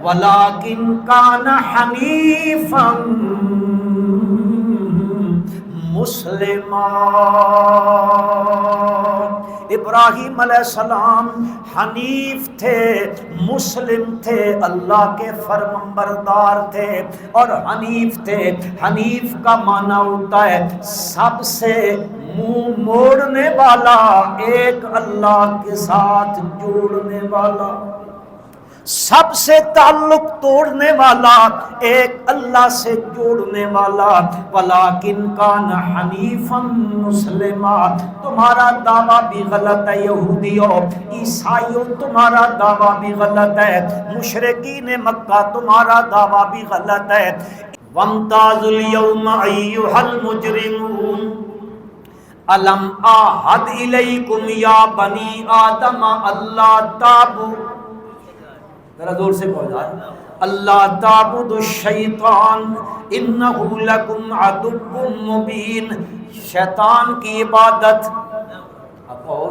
وَلَٰكِن كَانَ حَنِيفًا مسلما۔ ابراہیم علیہ السلام حنیف تھے، مسلم تھے، اللہ کے فرمانبردار تھے اور حنیف تھے۔ حنیف کا معنی ہوتا ہے سب سے منہ موڑنے والا، ایک اللہ کے ساتھ جوڑنے والا، سب سے تعلق توڑنے والا، ایک اللہ سے جوڑنے والا۔ وَلَٰكِن كَانَ حَنِيفًا مُسْلِمًا۔ تمہارا دعویٰ بھی غلط ہے یہودیوں، عیسائیوں، تمہارا دعویٰ بھی غلط ہے، مشرکین مکہ تمہارا دعویٰ بھی غلط ہے۔ وَامْتَازُوا الْيَوْمَ أَيُّهَا الْمُجْرِمُونَ أَلَمْ أَعْهَدْ إِلَيْكُمْ يَا بَنِي آدَمَ أَلَّا تَعْبُدُوا، ذرا زور سے کہو جائے، اللہ تعبدوا الشیطان انہ لکم عدو مبین۔ شیطان کی عبادت،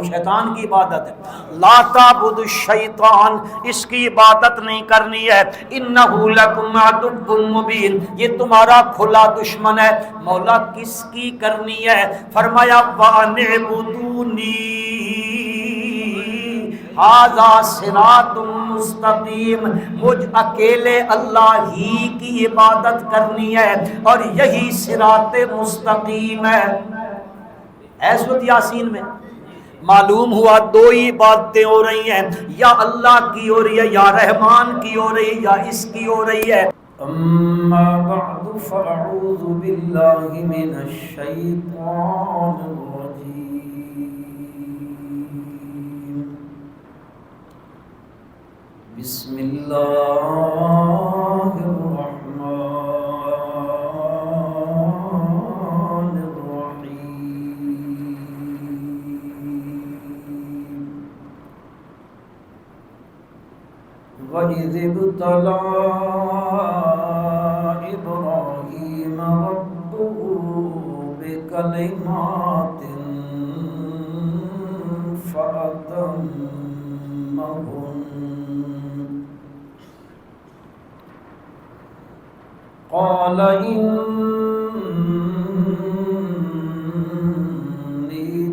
شیطان کی عبادت ہے، لا تعبدوا الشیطان، اس کی عبادت نہیں کرنی ہے، انہ لکم عدو مبین، یہ تمہارا کھلا دشمن ہے۔ مولا کس کی کرنی ہے؟ فرمایا وَأَنِ اعْبُدُونِی ھذا صراط مستقیم، مجھ اکیلے اللہ ہی کی عبادت کرنی ہے اور یہی صراط مستقیم ہے۔ سورۃ یاسین میں معلوم ہوا دو ہی عبادتیں ہو رہی ہیں، یا اللہ کی ہو رہی ہے، یا رحمان کی ہو رہی ہے، یا اس کی ہو رہی ہے۔ اما بعد فاعوذ باللہ من الشیطان الرجیم، بسم اللہ الرحمن الرحیم۔ وَإِذِ ابْتَلَىٰ إِبْرَاهِيمَ رَبُّهُ بِكَلِمَاتٍ فَأَتَمَّهُنَّ، قال إني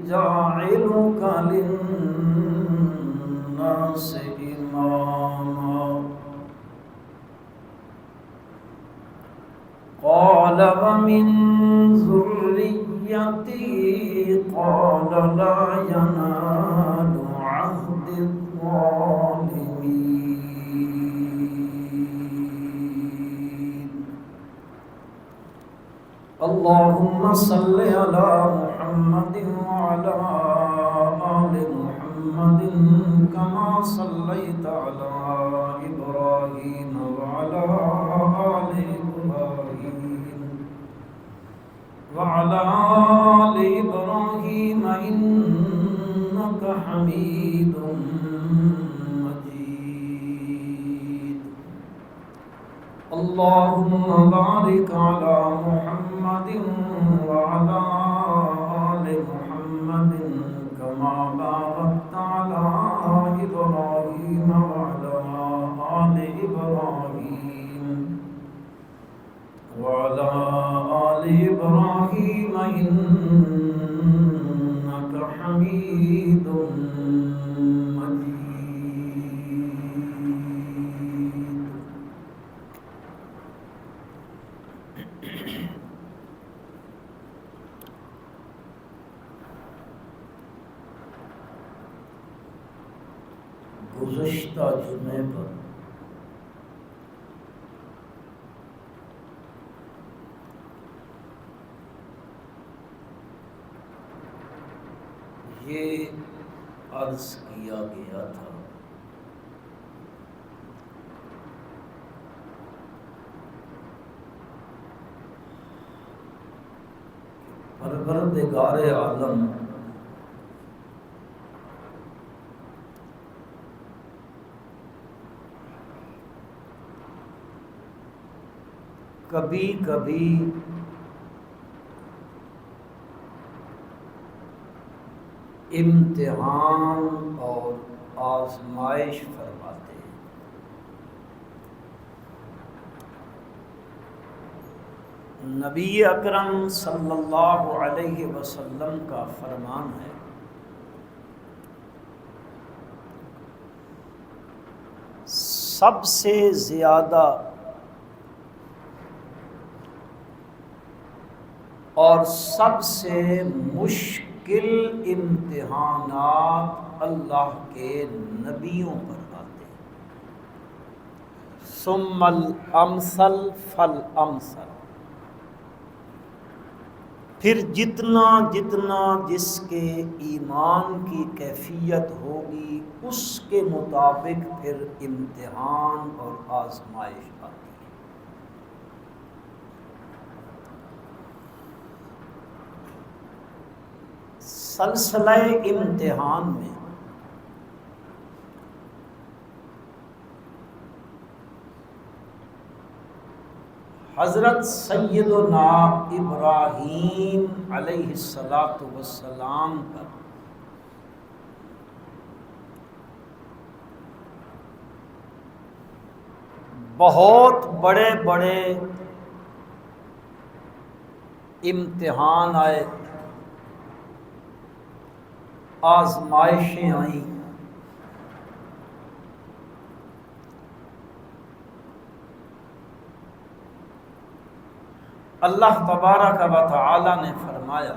جاعلك للناس إماما، قال ومن ذريتي، قال لا ينال عهد الظالمين۔ اللهم صل على محمد وعلى آل محمد كما صليت على إبراهيم وعلى آل إبراهيم وعلى آل إبراهيم إنك حميد مجيد۔ اللهم بارك على محمد وعلى آل محمد كما باركت على إبراهيم وعلى آل إبراهيم وعلى آل إبراهيم إنك حميد مجيد۔ گزشتہ جمعے پر یہ عرض کیا گیا تھا پروردگار عالم کبھی کبھی امتحان اور آزمائش فرماتے ہیں۔ نبی اکرم صلی اللہ علیہ وسلم کا فرمان ہے، سب سے زیادہ اور سب سے مشکل امتحانات اللہ کے نبیوں پر آتے ہیں۔ ثم الامثل فالامثل، پھر جتنا جتنا جس کے ایمان کی کیفیت ہوگی اس کے مطابق پھر امتحان اور آزمائش آتی ہے۔ سلسلہ امتحان میں حضرت سیدنا ابراہیم علیہ السلام پر بہت بڑے بڑے امتحان آئے، آزمائشیں آئیں۔ اللہ تبارک و تعالی نے فرمایا،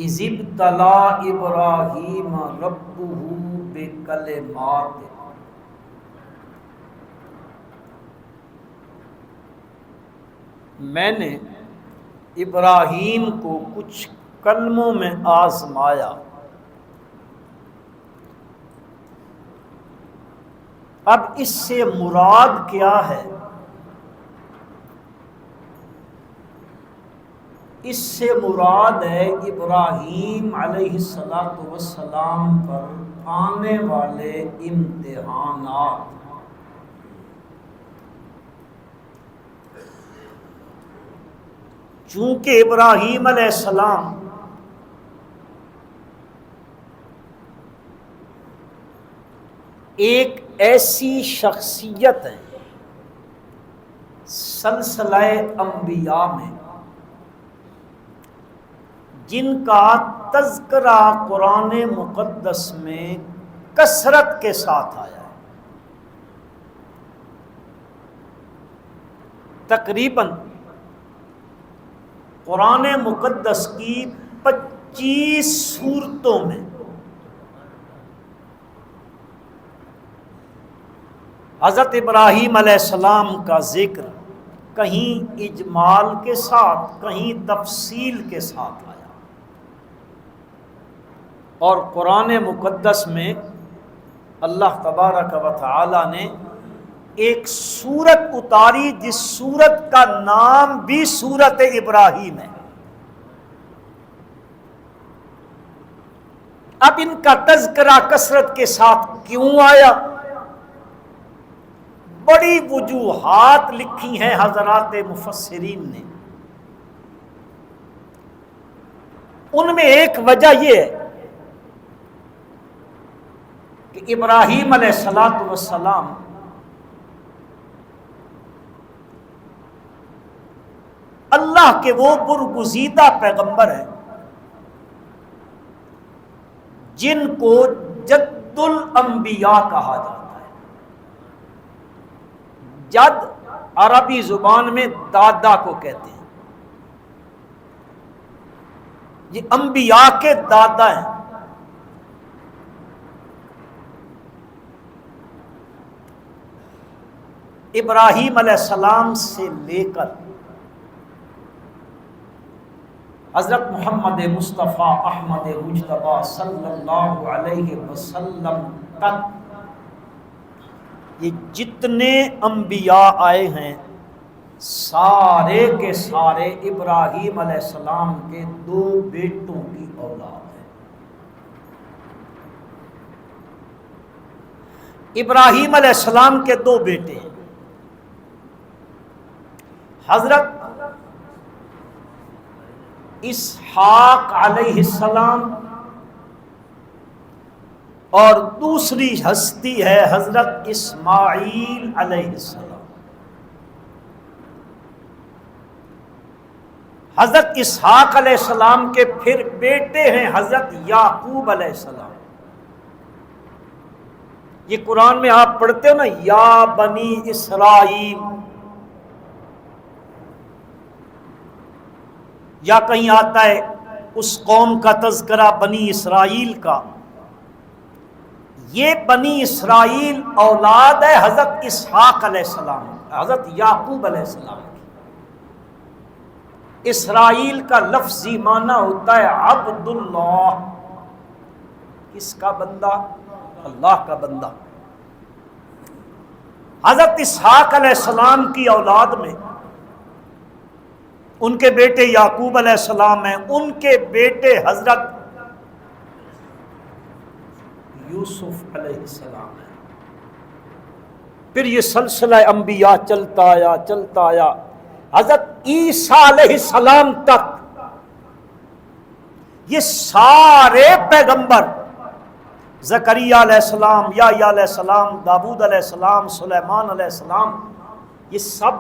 اذ ابتلی ابراہیم ربہ بکلمات، میں نے ابراہیم کو کچھ کلموں میں آزمایا۔ اب اس سے مراد کیا ہے؟ اس سے مراد ہے ابراہیم علیہ السلام پر آنے والے امتحانات۔ چونکہ ابراہیم علیہ السلام ایک ایسی شخصیت ہے سلسلہ انبیاء میں جن کا تذکرہ قرآن مقدس میں کثرت کے ساتھ آیا ہے۔ تقریباً قرآن مقدس کی 25 سورتوں میں حضرت ابراہیم علیہ السلام کا ذکر کہیں اجمال کے ساتھ کہیں تفصیل کے ساتھ آیا، اور قرآن مقدس میں اللہ تبارک و تعالی نے ایک سورت اتاری جس سورت کا نام بھی سورت ابراہیم ہے۔ اب ان کا تذکرہ کثرت کے ساتھ کیوں آیا؟ بڑی وجوہات لکھی ہیں حضرات مفسرین نے۔ ان میں ایک وجہ یہ ہے کہ ابراہیم علیہ السلام اللہ کے وہ برگزیدہ پیغمبر ہیں جن کو جد الانبیاء کہا جاتا ہے۔ جد عربی زبان میں دادا کو کہتے ہیں، یہ انبیاء کے دادا ہیں۔ ابراہیم علیہ السلام سے لے کر حضرت محمد مصطفیٰ احمد مجتبیٰ صلی اللہ علیہ وسلم تک یہ جتنے انبیاء آئے ہیں سارے کے سارے ابراہیم علیہ السلام کے 2 بیٹوں کی اولاد ہے۔ ابراہیم علیہ السلام کے 2 بیٹے ہیں، حضرت اسحاق علیہ السلام اور دوسری ہستی ہے حضرت اسماعیل علیہ السلام۔ حضرت اسحاق علیہ السلام کے پھر بیٹے ہیں حضرت یعقوب علیہ السلام۔ یہ قرآن میں آپ پڑھتے ہو نا، یا بنی اسرائیل، یا کہیں آتا ہے اس قوم کا تذکرہ بنی اسرائیل کا۔ یہ بنی اسرائیل اولاد ہے حضرت اسحاق علیہ السلام، حضرت یعقوب علیہ السلام کی۔ اسرائیل کا لفظی معنی ہوتا ہے عبداللہ، کس کا بندہ؟ اللہ کا بندہ۔ حضرت اسحاق علیہ السلام کی اولاد میں ان کے بیٹے یعقوب علیہ السلام ہیں، ان کے بیٹے حضرت یوسف علیہ السلام ہیں۔ پھر یہ سلسلہ انبیاء چلتا آیا حضرت عیسیٰ علیہ السلام تک۔ یہ سارے پیغمبر، زکریا علیہ السلام، یحییٰ علیہ السلام، داؤد علیہ السلام، سلیمان علیہ السلام، یہ سب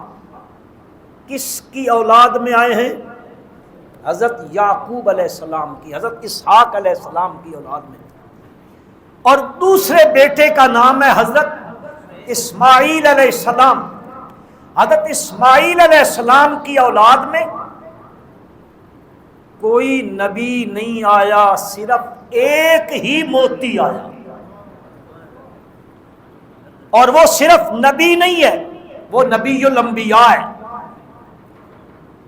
کس کی اولاد میں آئے ہیں؟ حضرت یعقوب علیہ السلام کی، حضرت اسحاق علیہ السلام کی اولاد میں۔ اور دوسرے بیٹے کا نام ہے حضرت اسماعیل علیہ السلام۔ حضرت اسماعیل علیہ السلام کی اولاد میں کوئی نبی نہیں آیا، صرف ایک ہی موتی آیا، اور وہ صرف نبی نہیں ہے، وہ نبی الانبیاء ہے،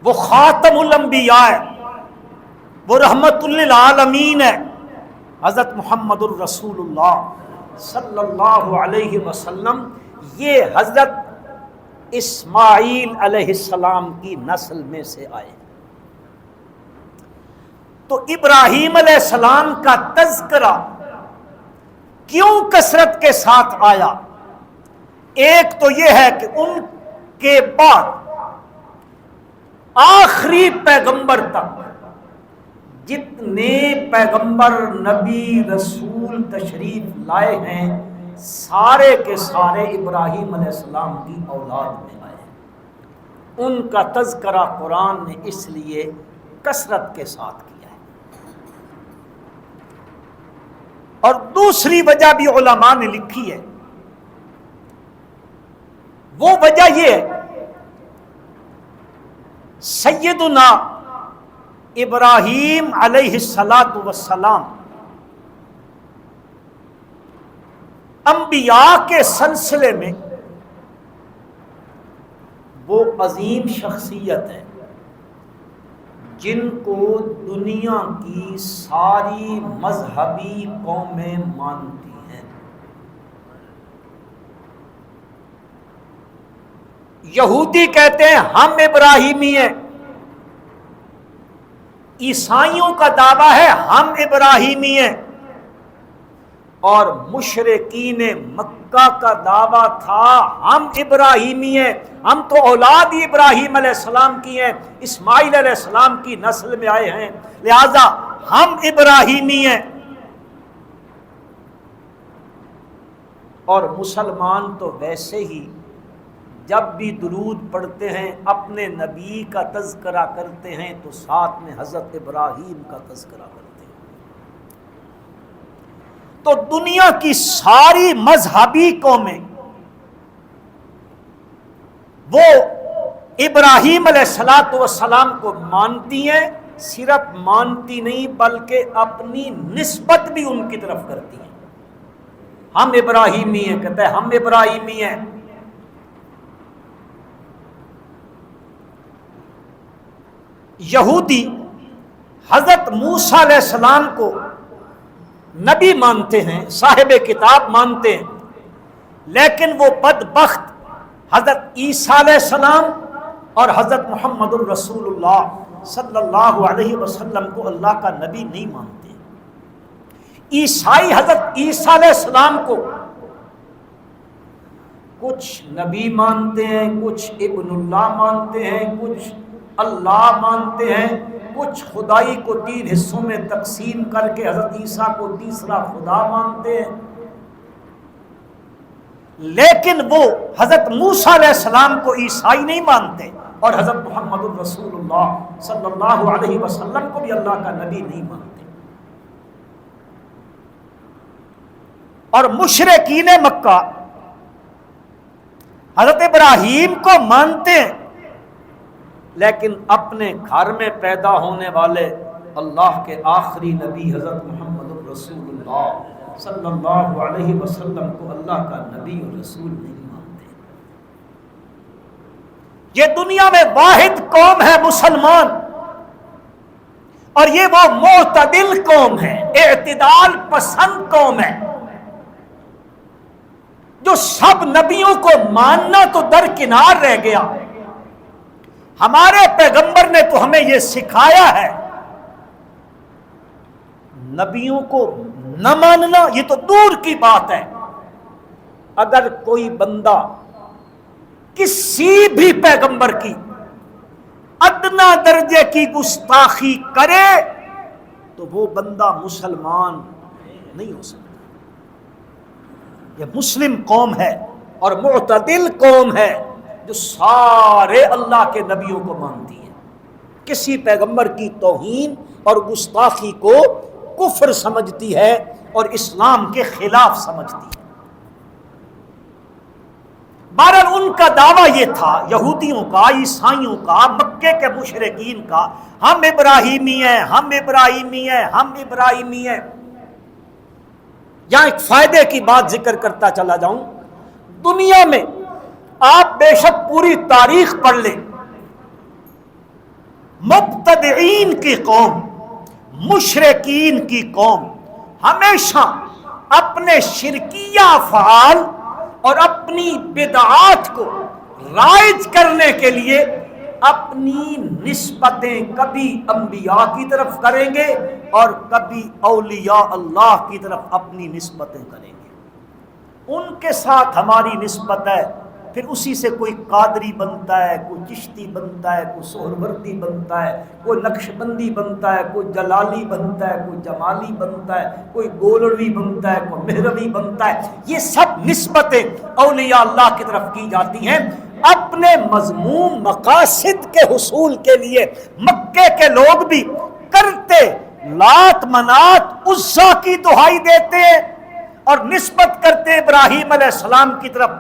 وہ خاتم الانبیاء ہے، وہ رحمت للعالمین ہے، حضرت محمد الرسول اللہ صلی اللہ علیہ وسلم۔ یہ حضرت اسماعیل علیہ السلام کی نسل میں سے آئے۔ تو ابراہیم علیہ السلام کا تذکرہ کیوں کثرت کے ساتھ آیا؟ ایک تو یہ ہے کہ ان کے بعد آخری پیغمبر تک جتنے پیغمبر نبی رسول تشریف لائے ہیں، سارے کے سارے ابراہیم علیہ السلام کی اولاد میں آئے۔ ان کا تذکرہ قرآن نے اس لیے کثرت کے ساتھ کیا ہے۔ اور دوسری وجہ بھی علماء نے لکھی ہے، وہ وجہ یہ ہے، سیدنا ابراہیم علیہ السلام انبیاء کے سلسلے میں وہ عظیم شخصیت ہے جن کو دنیا کی ساری مذہبی قومیں مانتی ہیں۔ یہودی کہتے ہیں ہم ابراہیمی ہیں، عیسائیوں کا دعویٰ ہے ہم ابراہیمی ہیں، اور مشرکین مکہ کا دعویٰ تھا ہم ابراہیمی ہیں، ہم تو اولاد ہی ابراہیم علیہ السلام کی ہیں، اسماعیل علیہ السلام کی نسل میں آئے ہیں، لہذا ہم ابراہیمی ہیں۔ اور مسلمان تو ویسے ہی جب بھی درود پڑھتے ہیں، اپنے نبی کا تذکرہ کرتے ہیں، تو ساتھ میں حضرت ابراہیم کا تذکرہ کرتے ہیں۔ تو دنیا کی ساری مذہبی قومیں وہ ابراہیم علیہ السلام کو مانتی ہیں، صرف مانتی نہیں بلکہ اپنی نسبت بھی ان کی طرف کرتی ہیں۔ ہم ابراہیمی ہیں، کہتے ہیں ہم ابراہیمی ہیں۔ یہودی حضرت موسیٰ علیہ السلام کو نبی مانتے ہیں، صاحب کتاب مانتے ہیں، لیکن وہ بدبخت حضرت عیسیٰ علیہ السلام اور حضرت محمد الرسول اللہ صلی اللہ علیہ وسلم کو اللہ کا نبی نہیں مانتے۔ عیسائی حضرت عیسیٰ علیہ السلام کو کچھ نبی مانتے ہیں، کچھ ابن اللہ مانتے ہیں، کچھ اللہ مانتے ہیں، کچھ خدائی کو 3 حصوں میں تقسیم کر کے حضرت عیسیٰ کو تیسرا خدا مانتے ہیں، لیکن وہ حضرت موسیٰ علیہ السلام کو عیسائی نہیں مانتے، اور حضرت محمد الرسول اللہ صلی اللہ علیہ وسلم کو بھی اللہ کا نبی نہیں مانتے۔ اور مشرکین مکہ حضرت ابراہیم کو مانتے ہیں، لیکن اپنے گھر میں پیدا ہونے والے اللہ کے آخری نبی حضرت محمد الرسول اللہ صلی اللہ علیہ وسلم کو اللہ کا نبی اور رسول نہیں مانتے۔ یہ دنیا میں واحد قوم ہے مسلمان، اور یہ وہ معتدل قوم ہے، اعتدال پسند قوم ہے، جو سب نبیوں کو ماننا تو درکنار رہ گیا۔ ہمارے پیغمبر نے تو ہمیں یہ سکھایا ہے، نبیوں کو نہ ماننا یہ تو دور کی بات ہے، اگر کوئی بندہ کسی بھی پیغمبر کی ادنا درجے کی گستاخی کرے تو وہ بندہ مسلمان نہیں ہو سکتا۔ یہ مسلم قوم ہے اور معتدل قوم ہے جو سارے اللہ کے نبیوں کو مانتی ہے، کسی پیغمبر کی توہین اور گستاخی کو کفر سمجھتی ہے اور اسلام کے خلاف سمجھتی ہے۔ بہرحال ان کا دعویٰ یہ تھا، یہودیوں کا، عیسائیوں کا، مکے کے مشرکین کا، ہم ابراہیمی ہیں، ہم ابراہیمی ہیں، ہم ابراہیمی ہیں۔ یہاں ایک فائدے کی بات ذکر کرتا چلا جاؤں، دنیا میں آپ بے شک پوری تاریخ پڑھ لیں، مبتدعین کی قوم، مشرکین کی قوم ہمیشہ اپنے شرکیہ افعال اور اپنی بدعات کو رائج کرنے کے لیے اپنی نسبتیں کبھی انبیاء کی طرف کریں گے اور کبھی اولیاء اللہ کی طرف اپنی نسبتیں کریں گے۔ ان کے ساتھ ہماری نسبت ہے، پھر اسی سے کوئی قادری بنتا ہے، کوئی چشتی بنتا ہے، کوئی سہروردی بنتا ہے، کوئی نقشبندی بنتا ہے، کوئی جلالی بنتا ہے، کوئی جمالی بنتا ہے، کوئی گولڑوی بنتا ہے، کوئی مہروی بنتا ہے۔ یہ سب نسبتیں اولیاء اللہ کی طرف کی جاتی ہیں اپنے مذموم مقاصد کے حصول کے لیے۔ مکے کے لوگ بھی کرتے لات منات عزا کی دہائی دیتے ہیں اور نسبت کرتے ابراہیم علیہ السلام کی طرف۔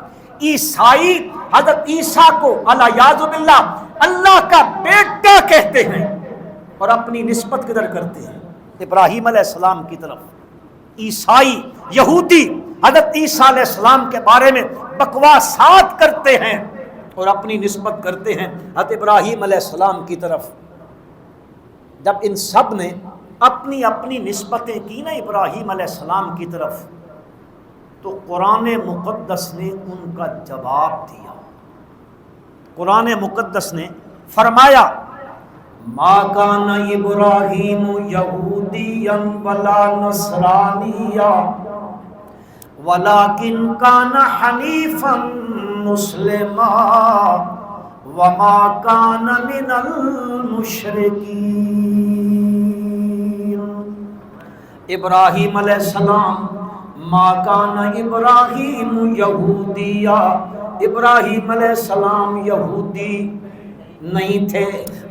عیسائی حضرت عیسیٰ کو الیاذ باللہ اللہ کا بیٹا کہتے ہیں اور اپنی نسبت کدھر کرتے ہیں؟ ابراہیم علیہ السلام کی طرف۔ عیسائی یہودی حضرت عیسیٰ علیہ السلام کے بارے میں بکواسات کرتے ہیں اور اپنی نسبت کرتے ہیں حضرت ابراہیم علیہ السلام کی طرف۔ جب ان سب نے اپنی اپنی نسبتیں کی نا ابراہیم علیہ السلام کی طرف، تو قرآن مقدس نے ان کا جواب دیا۔ قرآن مقدس نے فرمایا ما کان ابراہیم یہودیا ولا نصرانیا ولکن کان حنیفا مسلما وما کان من المشرکین۔ ابراہیم علیہ السلام ما کان ابراہیم یہودیا، ابراہیم علیہ السلام یہودی نہیں تھے،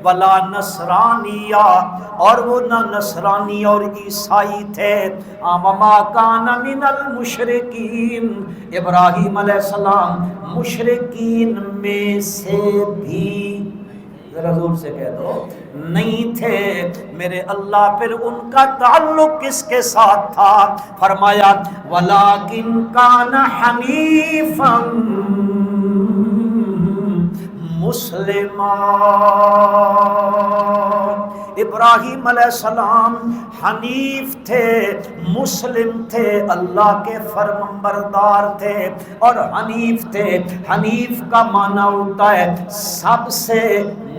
ولا نصرانیہ، اور وہ نہ نصرانی اور عیسائی تھے، وما کان من المشرکین، ابراہیم علیہ السلام مشرکین میں سے بھی، ذرا زور سے کہہ دو، نہیں تھے۔ میرے اللہ پھر ان کا تعلق کس کے ساتھ تھا؟ فرمایا وَلَٰكِن كَانَ حَنِيفًا مُسْلِمًا۔ ابراہیم علیہ السلام حنیف تھے، مسلم تھے، اللہ کے فرمانبردار تھے، اور حنیف تھے۔ حنیف کا معنی ہوتا ہے سب سے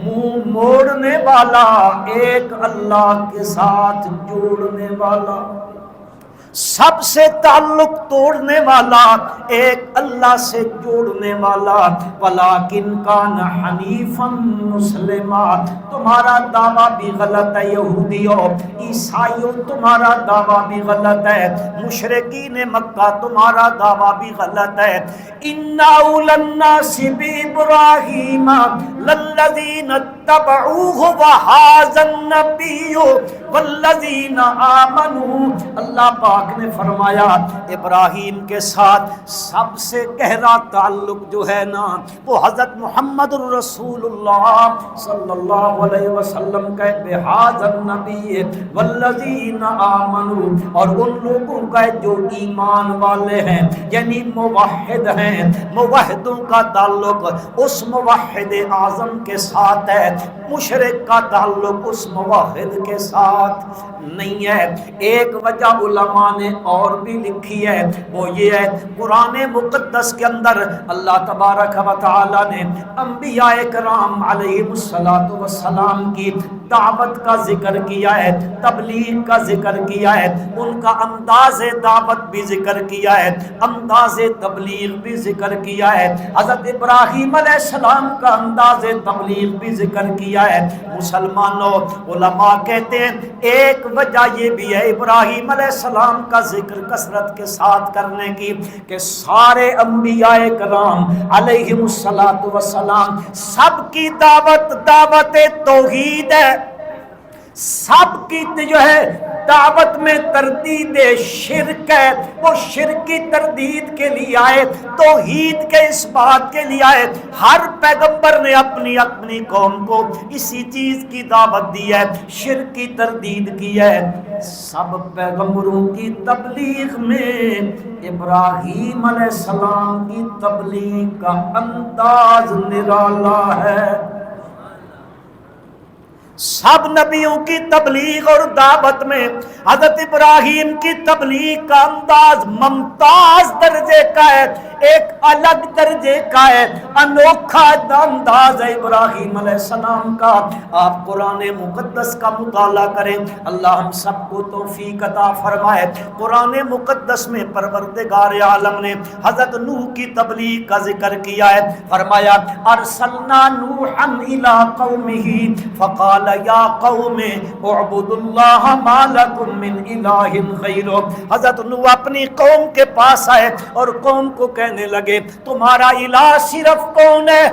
منہ موڑنے والا، ایک اللہ کے ساتھ جوڑنے والا۔ سب سے تعلق توڑنے والا، ایک اللہ سے جوڑنے والا، ولیکن کان حنیفا مسلما، تمہارا دعویٰ بھی غلط ہے یہودیوں، عیسائیوں تمہارا دعویٰ بھی غلط ہے، مشرکین مکہ تمہارا دعویٰ بھی غلط ہے۔ ان اول الناس بابراہیم للذین اتبعوہ وھذا النبی والذین آمنوا، اللہ پاک نے فرمایا ابراہیم کے ساتھ سب سے گہرا تعلق جو ہے نا وہ حضرت محمد الرسول اللہ صلی اللہ علیہ وسلم کا بھذا النبی والذین آمنوا، اور ان لوگوں کا جو ایمان والے ہیں یعنی موحد ہیں، موحدوں کا تعلق اس موحد اعظم کے ساتھ ہے، مشرک کا تعلق اس موحد کے ساتھ نہیں ہے۔ ایک وجہ علماء نے اور بھی لکھی ہے، وہ یہ ہے قرآن مقدس کے اندر اللہ تبارک و تعالی نے انبیاء کرام علیہ السلام کی دعوت کا ذکر کیا ہے، تبلیغ کا ذکر کیا ہے، ان کا انداز دعوت بھی ذکر کیا ہے، انداز تبلیغ بھی ذکر کیا ہے، حضرت ابراہیم علیہ السلام کا انداز تبلیغ بھی ذکر کیا ہے۔ مسلمانوں، علماء کہتے ہیں ایک وجہ یہ بھی ہے ابراہیم علیہ السلام کا ذکر کثرت کے ساتھ کرنے کی کہ سارے انبیاء کرام علیہم السلام سب کی دعوت توحید ہے، سب کی جو ہے دعوت میں تردید شرک ہے، وہ شرک کی تردید کے لیے آئے، توحید کے اس بات کے لیے آئے۔ ہر پیغمبر نے اپنی اپنی قوم کو اسی چیز کی دعوت دی ہے، شرک کی تردید کی ہے۔ سب پیغمبروں کی تبلیغ میں ابراہیم علیہ السلام کی تبلیغ کا انداز نرالا ہے۔ سب نبیوں کی تبلیغ اور دعوت میں حضرت ابراہیم کی تبلیغ کا انداز ممتاز درجے کا ہے، ایک الگ درجے کا ہے، انوکھا انداز ہے ابراہیم علیہ السلام کا۔ آپ قرآن مقدس کا مطالعہ کریں، اللہ ہم سب کو توفیق عطا فرمائے۔ قرآن مقدس میں پروردگار عالم نے حضرت نوح کی تبلیغ کا ذکر کیا ہے، فرمایا ارسلنا نوحا الی قومہ فقال یا قوم اعبدوا اللہ ما لکم من الہ غیرہ۔ حضرت نوح اپنی قوم کے پاس آئے اور قوم کو کہنے لگے تمہارا الہ صرف کون ہے؟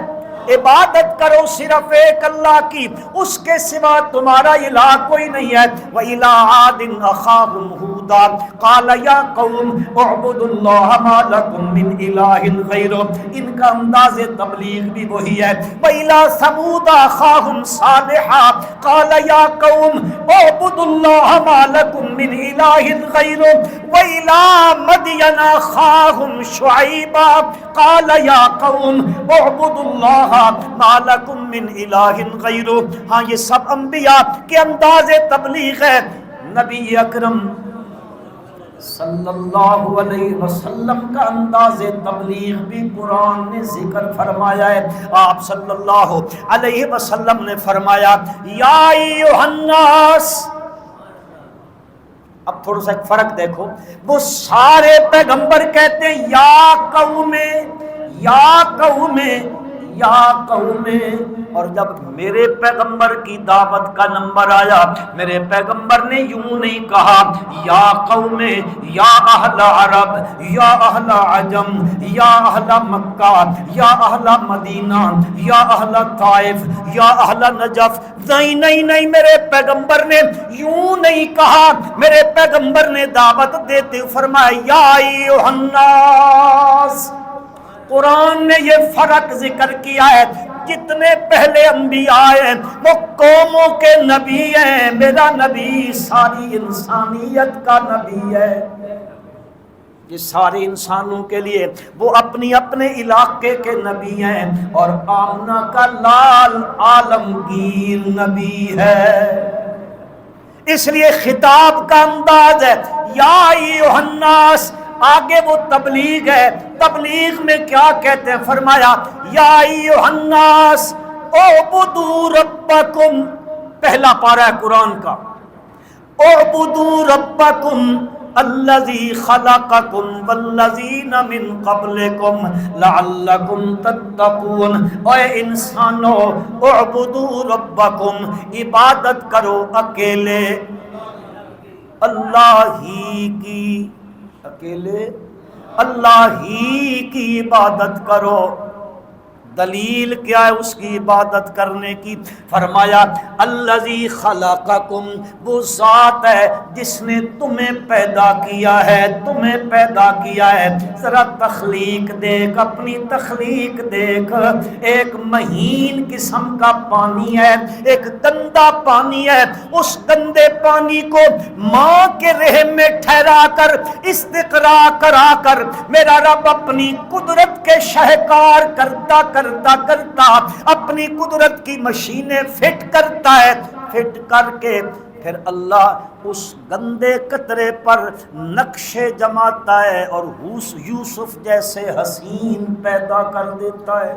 عبادت کرو صرف ایک اللہ کی، اس کے سوا تمہارا الہ کوئی نہیں ہے۔ وَإِلَىٰ عَادٍ أَخَاهُمْ هُودًا قَالَ يَا قَوْمِ اعْبُدُوا اللَّهَ مَا لَكُم مِّنْ إِلَٰهٍ غَيْرُهُ، ان کا انداز تبلیغ بھی وہی ہے۔ وَإِلَىٰ ثَمُودَ أَخَاهُمْ صَالِحًا قَالَ يَا قَوْمِ اعْبُدُوا اللَّهَ مَا لَكُم مِّنْ إِلَٰهٍ غَيْرُهُ۔ وَإِلَىٰ مَدْيَنَ أَخَاهُمْ شُعَيْبًا قَالَ يَا قَوْمِ اعْبُدُوا اللَّهَ ما لکم من الہ غیرہ۔ ہاں یہ سب انبیاء کے انداز تبلیغ ہے۔ نبی اکرم صلی اللہ علیہ وسلم کا انداز تبلیغ بھی قرآن نے ذکر فرمایا ہے۔ آپ صلی اللہ علیہ وسلم نے فرمایا یا ایھا الناس، اب تھوڑا سا ایک فرق دیکھو، وہ سارے پیغمبر کہتے ہیں یا قوم یا قوم یا قوم، اور جب میرے پیغمبر کی دعوت کا نمبر آیا میرے پیغمبر نے یوں نہیں کہا یا قوم یا اہل عرب یا اہل عجم یا اہل مکہ یا اہل مدینہ یا اہل طائف یا اہل نجف، نہیں، میرے پیغمبر نے یوں نہیں کہا۔ میرے پیغمبر نے دعوت دیتے فرمایا یا ایھا الناس۔ قرآن نے یہ فرق ذکر کیا ہے، جتنے پہلے انبیاء ہیں وہ قوموں کے نبی ہیں، میرا نبی ساری انسانیت کا نبی ہے۔ یہ سارے انسانوں کے لیے وہ اپنی اپنے علاقے کے نبی ہیں، اور آمنہ کا لال عالمگیر نبی ہے، اس لیے خطاب کا انداز ہے یا ایھا الناس۔ آگے وہ تبلیغ ہے، تبلیغ میں کیا کہتے ہیں؟ فرمایا یا ایھا الناس اعبدوا ربکم، پہلا پارہ ہے قرآن کا، اعبدوا ربکم الذی خلقکم والذین من قبلکم لعلکم تتقون، اے انسانو اعبدوا ربکم، عبادت کرو اکیلے اللہ ہی کی، اکیلے اللہ ہی کی عبادت کرو۔ دلیل کیا ہے اس کی عبادت کرنے کی؟ فرمایا الذی خلقکم، وہ ذات ہے جس نے تمہیں پیدا کیا ہے، تمہیں پیدا کیا ہے۔ ذرا تخلیق دیکھ، اپنی تخلیق دیکھ، ایک مہین قسم کا پانی ہے، ایک گندا پانی ہے، اس گندے پانی کو ماں کے رحم میں ٹھہرا کر استقرا کرا کر میرا رب اپنی قدرت کے شاہکار کرتا اپنی قدرت کی مشینیں فٹ کرتا ہے، فٹ کر کے پھر اللہ اس گندے قطرے پر نقشے جماتا ہے اور یوسف جیسے حسین پیدا کر دیتا ہے۔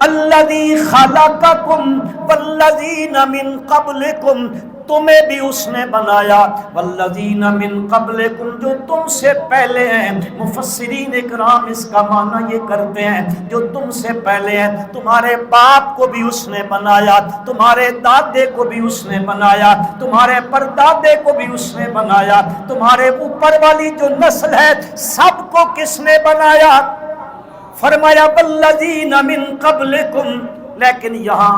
الذی خلقکم والذین من قبلکم، تمہیں بھی اس نے بنایا، والذین من قبلکم، جو تم سے پہلے ہیں۔ مفسرین اکرام اس کا معنی یہ کرتے ہیں جو تم سے پہلے ہیں، تمہارے باپ کو بھی اس نے بنایا، تمہارے دادے کو بھی اس نے بنایا، تمہارے پردادے کو بھی اس نے بنایا، تمہارے اوپر والی جو نسل ہے سب کو کس نے بنایا؟ فرمایا والذین من قبلکم۔ لیکن یہاں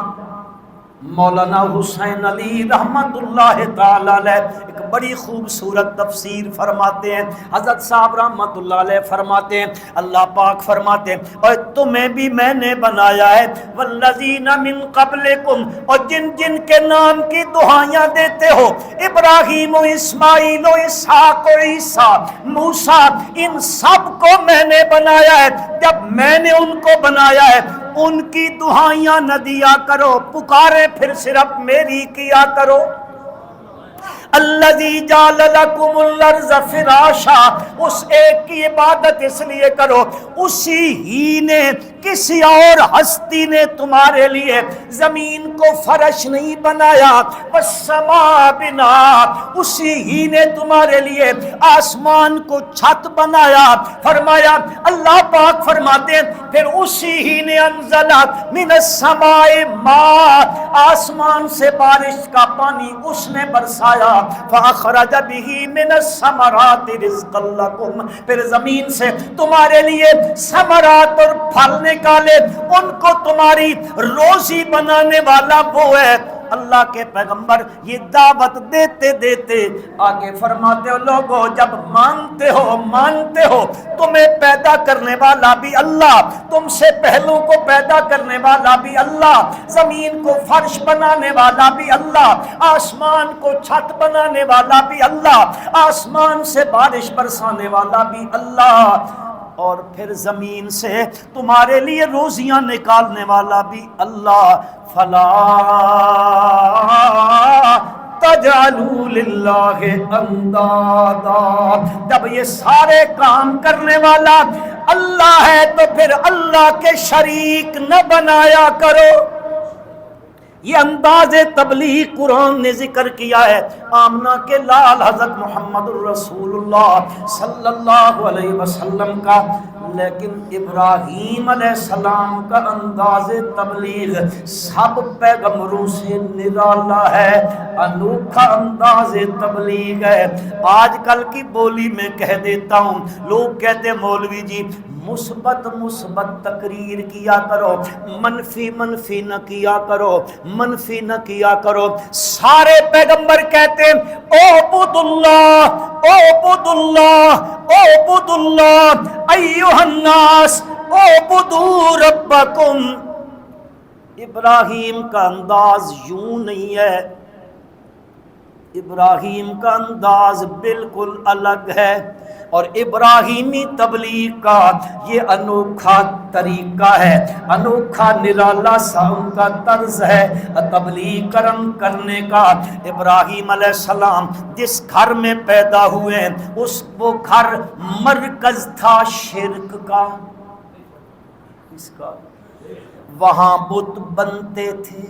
مولانا حسین علی رحمت اللہ تعالی علیہ ایک بڑی خوبصورت تفسیر فرماتے ہیں۔ حضرت صاحب رحمت اللہ علیہ فرماتے ہیں، اللہ پاک فرماتے ہیں اور تمہیں بھی میں نے بنایا ہے، والذین من قبلکم، اور جن جن کے نام کی دعائیاں دیتے ہو، ابراہیم و اسماعیل و اسحاق و عیسیٰ موسیٰ، ان سب کو میں نے بنایا ہے۔ جب میں نے ان کو بنایا ہے ان کی دعائیاں نہ دیا کرو، پکارے پھر صرف میری کیا کرو۔ الذی جعل لکم الارض فراشا، اس ایک کی عبادت اس لیے کرو، اسی ہی نے، کسی اور ہستی نے تمہارے لیے زمین کو فرش نہیں بنایا، والسماء بنا، اسی ہی نے تمہارے لیے آسمان کو چھت بنایا۔ فرمایا اللہ پاک فرماتے ہیں پھر اسی ہی نے انزل من السماء ماء، آسمان سے بارش کا پانی اس نے برسایا، فاخرج به من الثمرات رزقا لكم، پھر زمین سے تمہارے لیے ثمرات اور پھل نکالے، ان کو تمہاری روزی بنانے والا وہ ہے۔ اللہ کے پیغمبر یہ دعوت دیتے دیتے آگے فرماتے ہو لوگو جب مانتے ہو تمہیں پیدا کرنے والا بھی اللہ، تم سے پہلوں کو پیدا کرنے والا بھی اللہ، زمین کو فرش بنانے والا بھی اللہ، آسمان کو چھت بنانے والا بھی اللہ، آسمان سے بارش برسانے والا بھی اللہ، اور پھر زمین سے تمہارے لیے روزیاں نکالنے والا بھی اللہ۔ فلا تجعلوا للہ اندادا، جب یہ سارے کام کرنے والا اللہ ہے تو پھر اللہ کے شریک نہ بنایا کرو۔ یہ انداز تبلیغ قرآن نے ذکر کیا ہے آمنہ کے لال حضرت محمد الرسول اللہ صلی اللہ علیہ وسلم کا، لیکن ابراہیم علیہ السلام کا انداز تبلیغ سب پیغمبروں سے نرالا ہے، انوکھا انداز تبلیغ ہے۔ آج کل کی بولی میں کہہ دیتا ہوں، لوگ کہتے ہیں مولوی جی مثبت تقریر کیا کرو، منفی نہ کیا کرو، منفی نہ کیا کرو۔ سارے پیغمبر کہتے ہیں اعبدوا اللہ ایھا الناس اعبدوا ربکم۔ ابراہیم کا انداز یوں نہیں ہے، ابراہیم کا انداز بالکل الگ ہے، اور ابراہیمی تبلیغ کا یہ انوکھا طریقہ ہے، انوکھا نرالا سا ان کا طرز ہے تبلیغ کرنے کا۔ ابراہیم علیہ السلام جس گھر میں پیدا ہوئے وہ گھر مرکز تھا شرک کا، اس کا، وہاں بت بنتے تھے،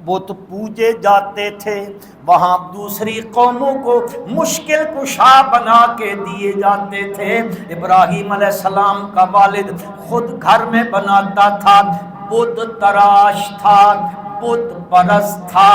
بت پوجے جاتے تھے، وہاں دوسری قوموں کو مشکل کشا بنا کے دیے جاتے تھے۔ ابراہیم علیہ السلام کا والد خود گھر میں بناتا تھا، بت تراش تھا، بت پرست تھا،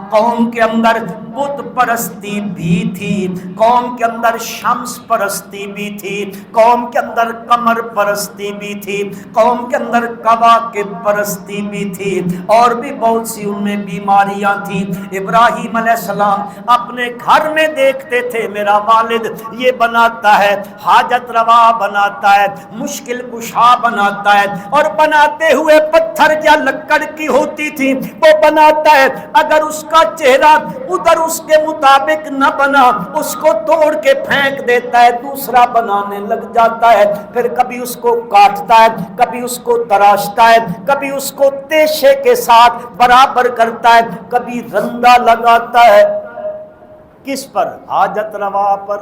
قوم کے اندر بت پرستی بھی تھی، قوم کے اندر شمس پرستی بھی تھی، قوم کے اندر قمر پرستی بھی تھی، قوم کے اندر کواکب پرستی بھی تھی، اور بھی بہت سی ان میں بیماریاں تھیں۔ ابراہیم علیہ السلام اپنے گھر میں دیکھتے تھے میرا والد یہ بناتا ہے، حاجت روا بناتا ہے، مشکل کشا بناتا ہے، اور بناتے ہوئے پتھر یا لکڑ کی ہوتی تھی وہ بناتا ہے، اگر اس کا چہرہ ادھر اس کے مطابق نہ بنا اس کو توڑ کے پھینک دیتا ہے، دوسرا بنانے لگ جاتا ہے، پھر کبھی اس کو کاٹتا ہے، کبھی اس کو تراشتا ہے، کبھی اس کو تیشے کے ساتھ برابر کرتا ہے، کبھی رندہ لگاتا ہے، کس پر؟ حاجت روا پر،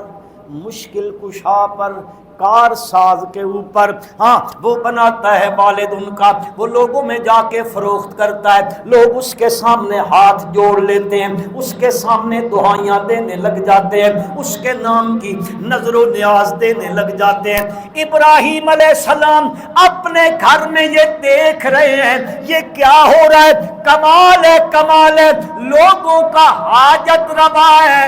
مشکل کشا پر، کار ساز کے اوپر۔ ہاں وہ بناتا ہے والد ان کا، وہ لوگوں میں جا کے فروخت کرتا ہے، لوگ اس کے سامنے ہاتھ جوڑ لیتے ہیں، اس کے سامنے دعائیاں دینے لگ جاتے ہیں، اس کے نام کی نظر و نیاز دینے لگ جاتے ہیں۔ ابراہیم علیہ السلام اپنے گھر میں یہ دیکھ رہے ہیں یہ کیا ہو رہا ہے، کمال ہے، کمال ہے، لوگوں کا حاجت روا ہے،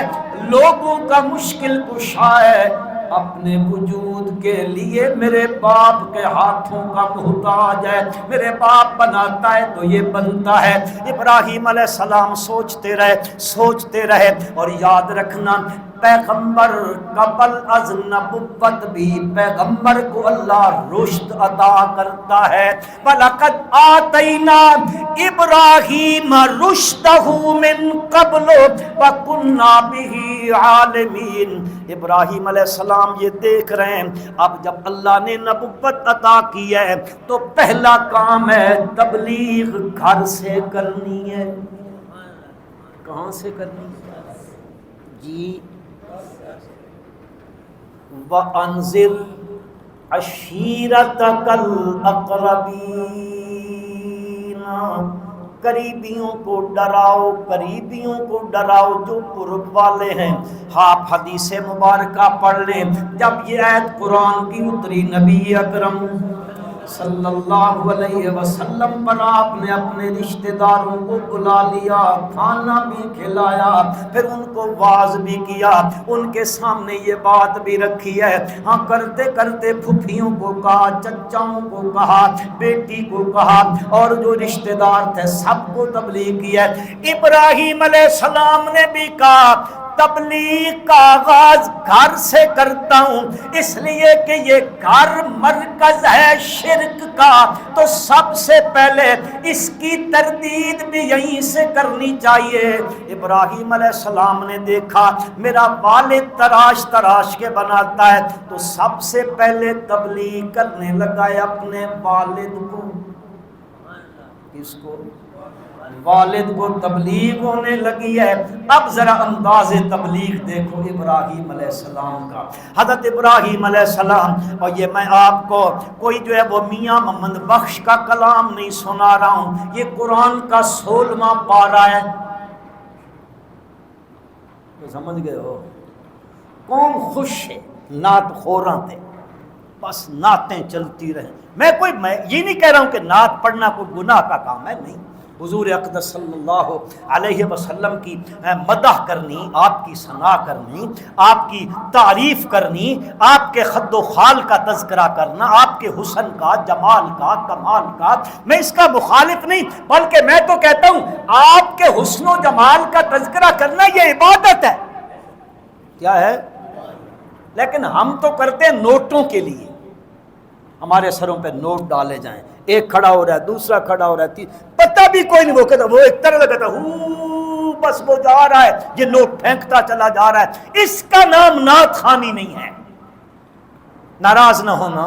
لوگوں کا مشکل کشا ہے، اپنے وجود کے لیے میرے باپ کے ہاتھوں کا محتاج ہے، میرے باپ بناتا ہے تو یہ بنتا ہے۔ ابراہیم علیہ السلام سوچتے رہے، اور یاد رکھنا پیغمبر قبل از نبوت بھی پیغمبر کو اللہ رشد عطا کرتا ہے۔ وَلَقَدْ آتَيْنَا إِبْرَاهِيمَ رُشْدَهُ مِن قَبْلُ وَكُنَّا بِهِ عَالِمِينَ۔ ابراہیم علیہ السلام یہ دیکھ رہے ہیں اب جب اللہ نے نبوت عطا کی ہے تو پہلا کام ہے تبلیغ گھر سے کرنی ہے۔ کہاں سے کرنی ہے جی؟ وَأَنذِرْ عَشِيرَتَكَ الْأَقْرَبِينَ، قریبیوں کو ڈراؤ، قریبیوں کو ڈراؤ جو قرب والے ہیں۔ آپ حدیث مبارکہ پڑھ لیں، جب یہ آیت قرآن کی اتری نبی اکرم صلی اللہ علیہ وسلم پر آپ نے اپنے رشتہ داروں کو بلا لیا، کھانا بھی کھلایا، پھر ان کو واعظ بھی کیا، ان کے سامنے یہ بات بھی رکھی ہے، ہاں کرتے کرتے پھپھیوں کو کہا، چچاؤں کو کہا، بیٹی کو کہا، اور جو رشتہ دار تھے سب کو تبلیغ کیا ہے۔ ابراہیم علیہ السلام نے بھی کہا تبلیغ کا آغاز گھر سے کرتا ہوں، اس لیے کہ یہ گھر مرکز ہے شرک کا، تو سب سے پہلے اس کی تردید بھی یہیں سے کرنی چاہیے۔ ابراہیم علیہ السلام نے دیکھا میرا والد تراش تراش کے بناتا ہے تو سب سے پہلے تبلیغ کرنے لگا ہے اپنے والد کو۔ کس کو؟ والد کو تبلیغ ہونے لگی ہے۔ اب ذرا انداز تبلیغ دیکھو ابراہیم علیہ السلام کا۔ حضرت ابراہیم علیہ السلام، اور یہ میں آپ کو کوئی جو ہے وہ میاں محمد بخش کا کلام نہیں سنا رہا ہوں، یہ قرآن کا 16واں پارہ ہے۔ سمجھ گئے ہو؟ قوم خوش ہے، نعت خوراں تھے، بس نعتیں چلتی رہیں۔ میں یہ نہیں کہہ رہا ہوں کہ نعت پڑھنا کوئی گناہ کا کام ہے، نہیں۔ حضور اقدس صلی اللہ علیہ وسلم کی مدح کرنی، آپ کی ثنا کرنی، آپ کی تعریف کرنی، آپ کے خد و خال کا تذکرہ کرنا، آپ کے حسن کا، جمال کا، کمال کا، میں اس کا مخالف نہیں، بلکہ میں تو کہتا ہوں آپ کے حسن و جمال کا تذکرہ کرنا یہ عبادت ہے۔ کیا ہے؟ لیکن ہم تو کرتے ہیں نوٹوں کے لیے، ہمارے سروں پہ نوٹ ڈالے جائیں، ایک کھڑا ہو رہا ہے، دوسرا کھڑا ہو رہا ہے، پتہ بھی کوئی نہیں، وہ کہتا وہ ایک طرح لگتا بس وہ جا رہا ہے، یہ نوٹ پھینکتا چلا جا رہا ہے۔ اس کا نام نعت خوانی نہیں ہے۔ ناراض نہ ہونا،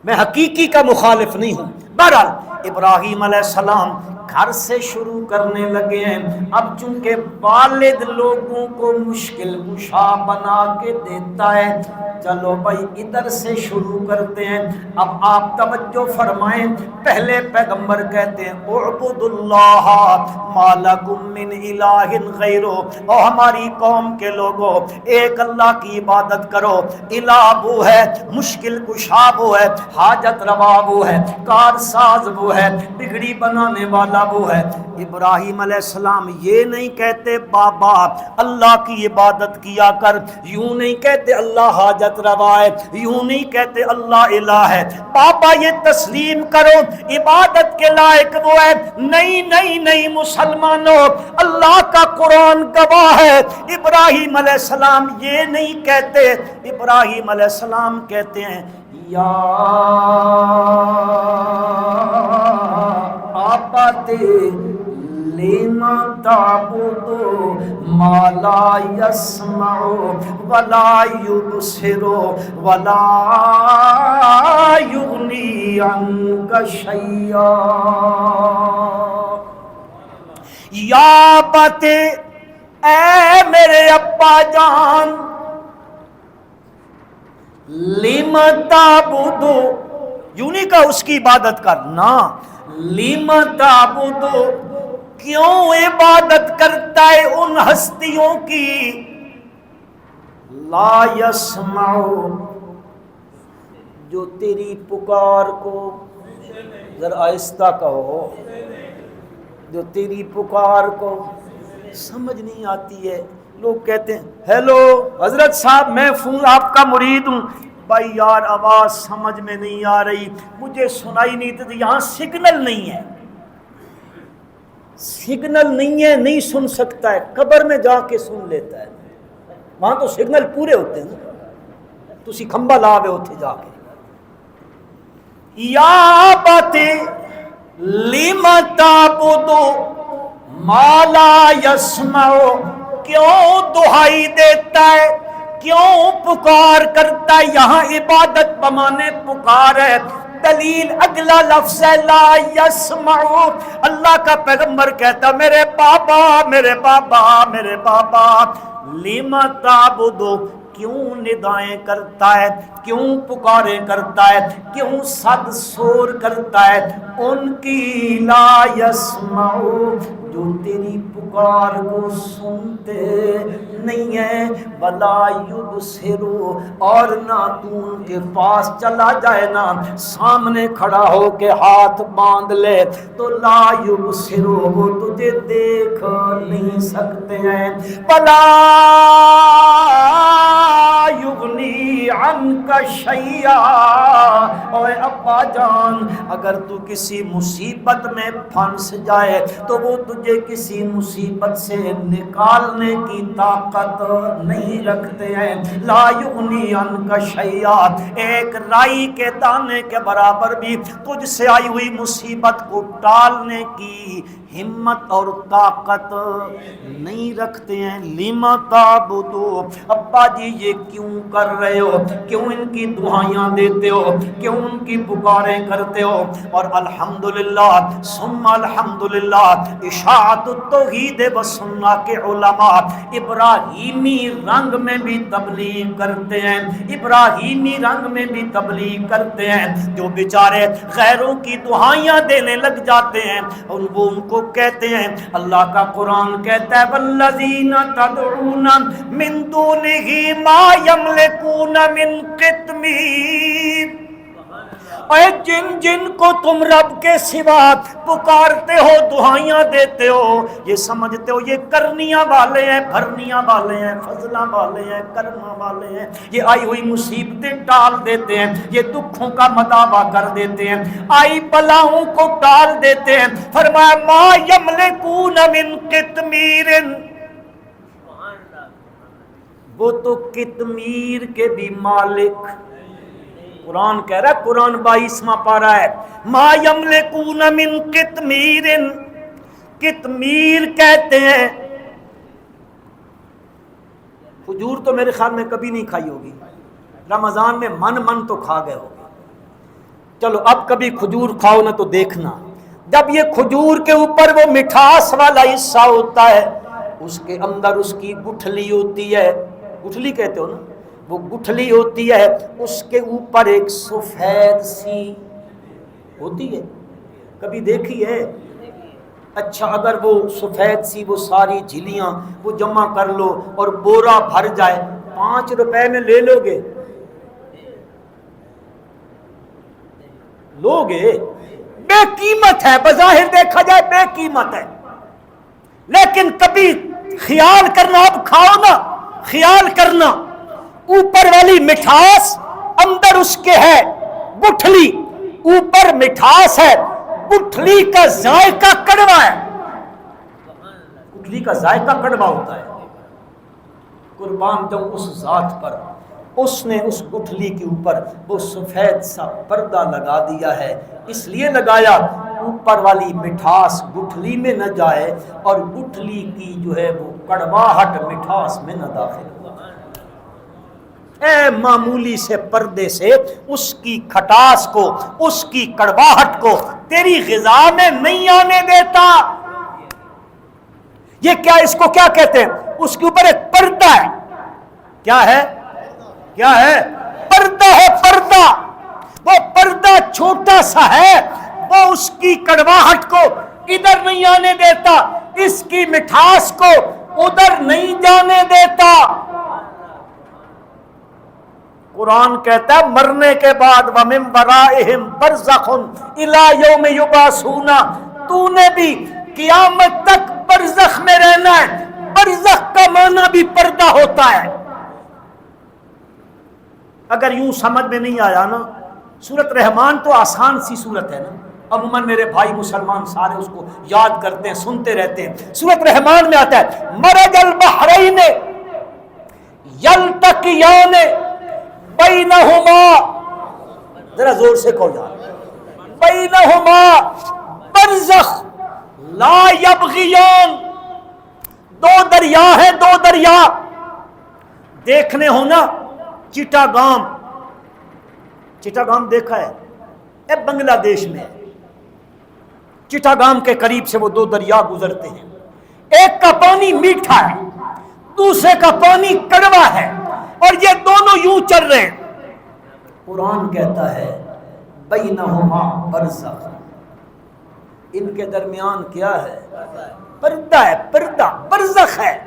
میں حقیقی کا مخالف نہیں ہوں۔ بہرحال ابراہیم علیہ السلام گھر سے شروع کرنے لگے ہیں۔ اب چونکہ والد لوگوں کو مشکل کشا بنا کے دیتا ہے، چلو بھائی ادھر سے شروع کرتے ہیں۔ اب آپ توجہ فرمائیں، پہلے پیغمبر کہتے ہیں اعبدوا اللہ ما لکم من الہ غیرہ، او ہماری قوم کے لوگوں ایک اللہ کی عبادت کرو۔ الہ وہ ہے، مشکل کشا وہ ہے، حاجت روا وہ ہے، کار ساز وہ ہے، بگڑی بنانے والا وہ ہے۔ ابراہیم علیہ السلام یہ نہیں کہتے بابا اللہ کی عبادت کیا کر، یوں نہیں کہتے اللہ حاجت روا ہے، یوں نہیں کہتے اللہ الہ ہے۔ بابا یہ تسلیم کرو عبادت کے لائق وہ ہے۔ نہیں نہیں نہیں مسلمانوں، اللہ کا قرآن گواہ ہے، ابراہیم علیہ السلام یہ نہیں کہتے۔ ابراہیم علیہ السلام کہتے ہیں یا آباتے لما تعبد ما لا يسمع ولا يبصر ولا يغني عنك شيئا۔ یا باتے اے میرے ابا جان، لما تعبد، یوں نہیں کہا اس کی عبادت کرنا، لما تعبد، کیوں عبادت کرتا ہے ان ہستیوں کی، لا یسمع، جو تیری پکار کو، ذرا آہستہ کہو، جو تیری پکار کو سمجھ نہیں آتی ہے۔ لوگ کہتے ہیں ہیلو حضرت صاحب میں فون آپ کا مرید ہوں، بھائی یار آواز سمجھ میں نہیں آ رہی، مجھے سنائی نہیں دیتی، یہاں سگنل نہیں ہے، سگنل نہیں ہے، نہیں سن سکتا ہے، قبر میں جا کے سن لیتا ہے، وہاں تو سگنل پورے ہوتے ہیں نا، تسی کھمبا لا ہوئے ہوتے جا کے۔ یا باتیں لما تعبد ما لا یسمع، کیوں دہائی دیتا ہے، کیوں پکار کرتا ہے، یہاں عبادت بمانے پکار ہے، دلیل اگلا لفظ ہے لا یسمع۔ اللہ کا پیغمبر کہتا میرے بابا میرے بابا میرے بابا، لما تعبد، کیوں ندائیں کرتا ہے، کیوں پکاریں کرتا ہے، کیوں صد سور کرتا ہے ان کی، لا یسمع، جو تیری پکار کو سنتے نہیں ہے، ولا یبصر، اور نہ تو ان کے پاس چلا جائے نا، سامنے کھڑا ہو کے ہاتھ باندھ لے تو لا یبصر، وہ تجھے دیکھ نہیں سکتے ہیں، ولا یغنی عنک شیئا۔ اوے ابا جان، اگر تو کسی مصیبت میں پھنس جائے تو وہ تجھے کسی مصیبت سے نکالنے کی طاقت نہیں رکھتے ہیں، لا یغنی عنک شیئا، ایک رائی کے دانے کے برابر بھی تجھ سے آئی ہوئی مصیبت کو ٹالنے کی ہمت اور طاقت نہیں رکھتے ہیں۔ لما تعبدو، ابا جی یہ کیوں کر رہے ہو، کیوں ان کی دعائیاں دیتے ہو، کیوں ان کی پکاریں کرتے ہو؟ اور الحمدللہ ثم الحمدللہ اشاعت التوحید و سنہ کے علماء ابراہیمی رنگ میں بھی تبلیغ کرتے ہیں، ابراہیمی رنگ میں بھی تبلیغ کرتے ہیں۔ جو بیچارے غیروں کی دعائیاں دینے لگ جاتے ہیں اور وہ ان کو کہتے ہیں، اللہ کا قرآن کہتا ہے والذین تدعون من دونہ ما یملکون من قطمیر، اے جن جن کو تم رب کے سوا پکارتے ہو، دعائیاں دیتے ہو، یہ سمجھتے ہو یہ کرنیاں والے ہیں، بھرنیاں والے ہیں، فضلہ والے ہیں، کرما والے ہیں، یہ آئی ہوئی مصیبتیں ٹال دیتے ہیں، یہ دکھوں کا مداوع کر دیتے ہیں، آئی بلاؤں کو ٹال دیتے ہیں۔ فرمایا ما یملکون من قطمیر، وہ تو قطمیر کے بھی مالک، قرآن کہہ رہا ہے، قرآن 22واں پارہ ہے، ما یملکون من قطمیر، قطمیر کہتے ہیں، کھجور تو میرے خیال میں کبھی نہیں کھائی ہوگی، رمضان میں من تو کھا گئے ہوگی، چلو اب کبھی کھجور کھاؤ نا تو دیکھنا، جب یہ کھجور کے اوپر وہ مٹھاس والا حصہ ہوتا ہے، اس کے اندر اس کی گٹھلی ہوتی ہے، گٹھلی کہتے ہو نا، وہ گٹھلی ہوتی ہے، اس کے اوپر ایک سفید سی ہوتی ہے، کبھی دیکھی ہے؟ اچھا، اگر وہ سفید سی وہ ساری جھلیاں وہ جمع کر لو اور بورا بھر جائے، 5 روپے میں لے لو گے؟ لوگے؟ بے قیمت ہے، بظاہر دیکھا جائے بے قیمت ہے، لیکن کبھی خیال کرنا، اب کھاؤ نا، خیال کرنا اوپر والی مٹھاس اندر اس کے ہے گٹھلی، اوپر مٹھاس ہے، گٹھلی کا ذائقہ کڑوا ہے، گٹھلی کا ذائقہ کڑوا ہوتا ہے۔ قربان جاؤں اس ذات پر، اس نے اس گٹھلی کے اوپر وہ سفید سا پردہ لگا دیا ہے، اس لیے لگایا اوپر والی مٹھاس گٹھلی میں نہ جائے اور گٹھلی کی جو ہے وہ کڑواہٹ مٹھاس میں نہ داخل ہو۔ اے معمولی سے پردے سے اس کی کھٹاس کو، اس کی کڑواہٹ کو تیری غذا میں نہیں آنے دیتا۔ یہ کیا، اس کو کیا کہتے ہیں؟ اس کے اوپر ایک پردہ ہے، کیا ہے؟ کیا ہے؟ پردہ ہے، پردہ۔ وہ پردہ چھوٹا سا ہے، وہ اس کی کڑواہٹ کو ادھر نہیں آنے دیتا، اس کی مٹھاس کو ادھر نہیں جانے دیتا۔ قرآن کہتا ہے مرنے کے بعد وَمِن وَرَائِهِمْ بَرْزَخٌ إِلَى يَوْمِ يُبْعَثُونَ، تو نے بھی قیامت تک برزخ میں رہنا ہے۔ برزخ کا معنی بھی پردہ ہوتا ہے۔ اگر یوں سمجھ میں نہیں آیا نا، سورۃ رحمان تو آسان سی سورت ہے نا، عموماً میرے بھائی مسلمان سارے اس کو یاد کرتے ہیں، سنتے رہتے ہیں۔ سورۃ رحمان میں آتا ہے مرج البحرین یلتقیان بینہما، ذرا زور سے کہو یار، بینہما برزخ لا یبغیان، دو دریا ہیں، دو دریا دیکھنے ہونا۔ چٹاگام، چٹاگام دیکھا ہے؟ اے بنگلہ دیش میں چٹاگام کے قریب سے وہ دو دریا گزرتے ہیں، ایک کا پانی میٹھا ہے، دوسرے کا پانی کڑوا ہے، اور یہ دونوں یوں چل رہے ہیں۔ قرآن کہتا ہے بینہما برزخ، ان کے درمیان کیا ہے؟ پردہ ہے، پردہ، برزخ ہے۔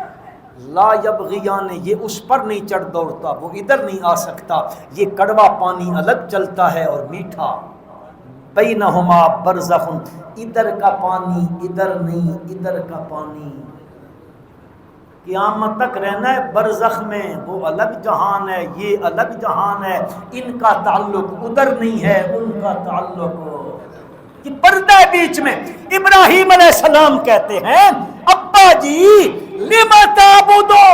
لا یبغیان، یہ اس پر نہیں چڑھ دوڑتا، وہ ادھر نہیں آ سکتا، یہ کڑوا پانی الگ چلتا ہے اور میٹھا۔ بینہما برزخ، ادھر کا پانی ادھر نہیں، ادھر کا پانی قیامت تک رہنا ہے برزخ میں، وہ الگ جہان ہے، یہ الگ جہان ہے، ان کا تعلق ادھر نہیں ہے، ان کا تعلق کہ پردہ ہے بیچ میں۔ ابراہیم علیہ السلام کہتے ہیں ابا جی لم تعبدو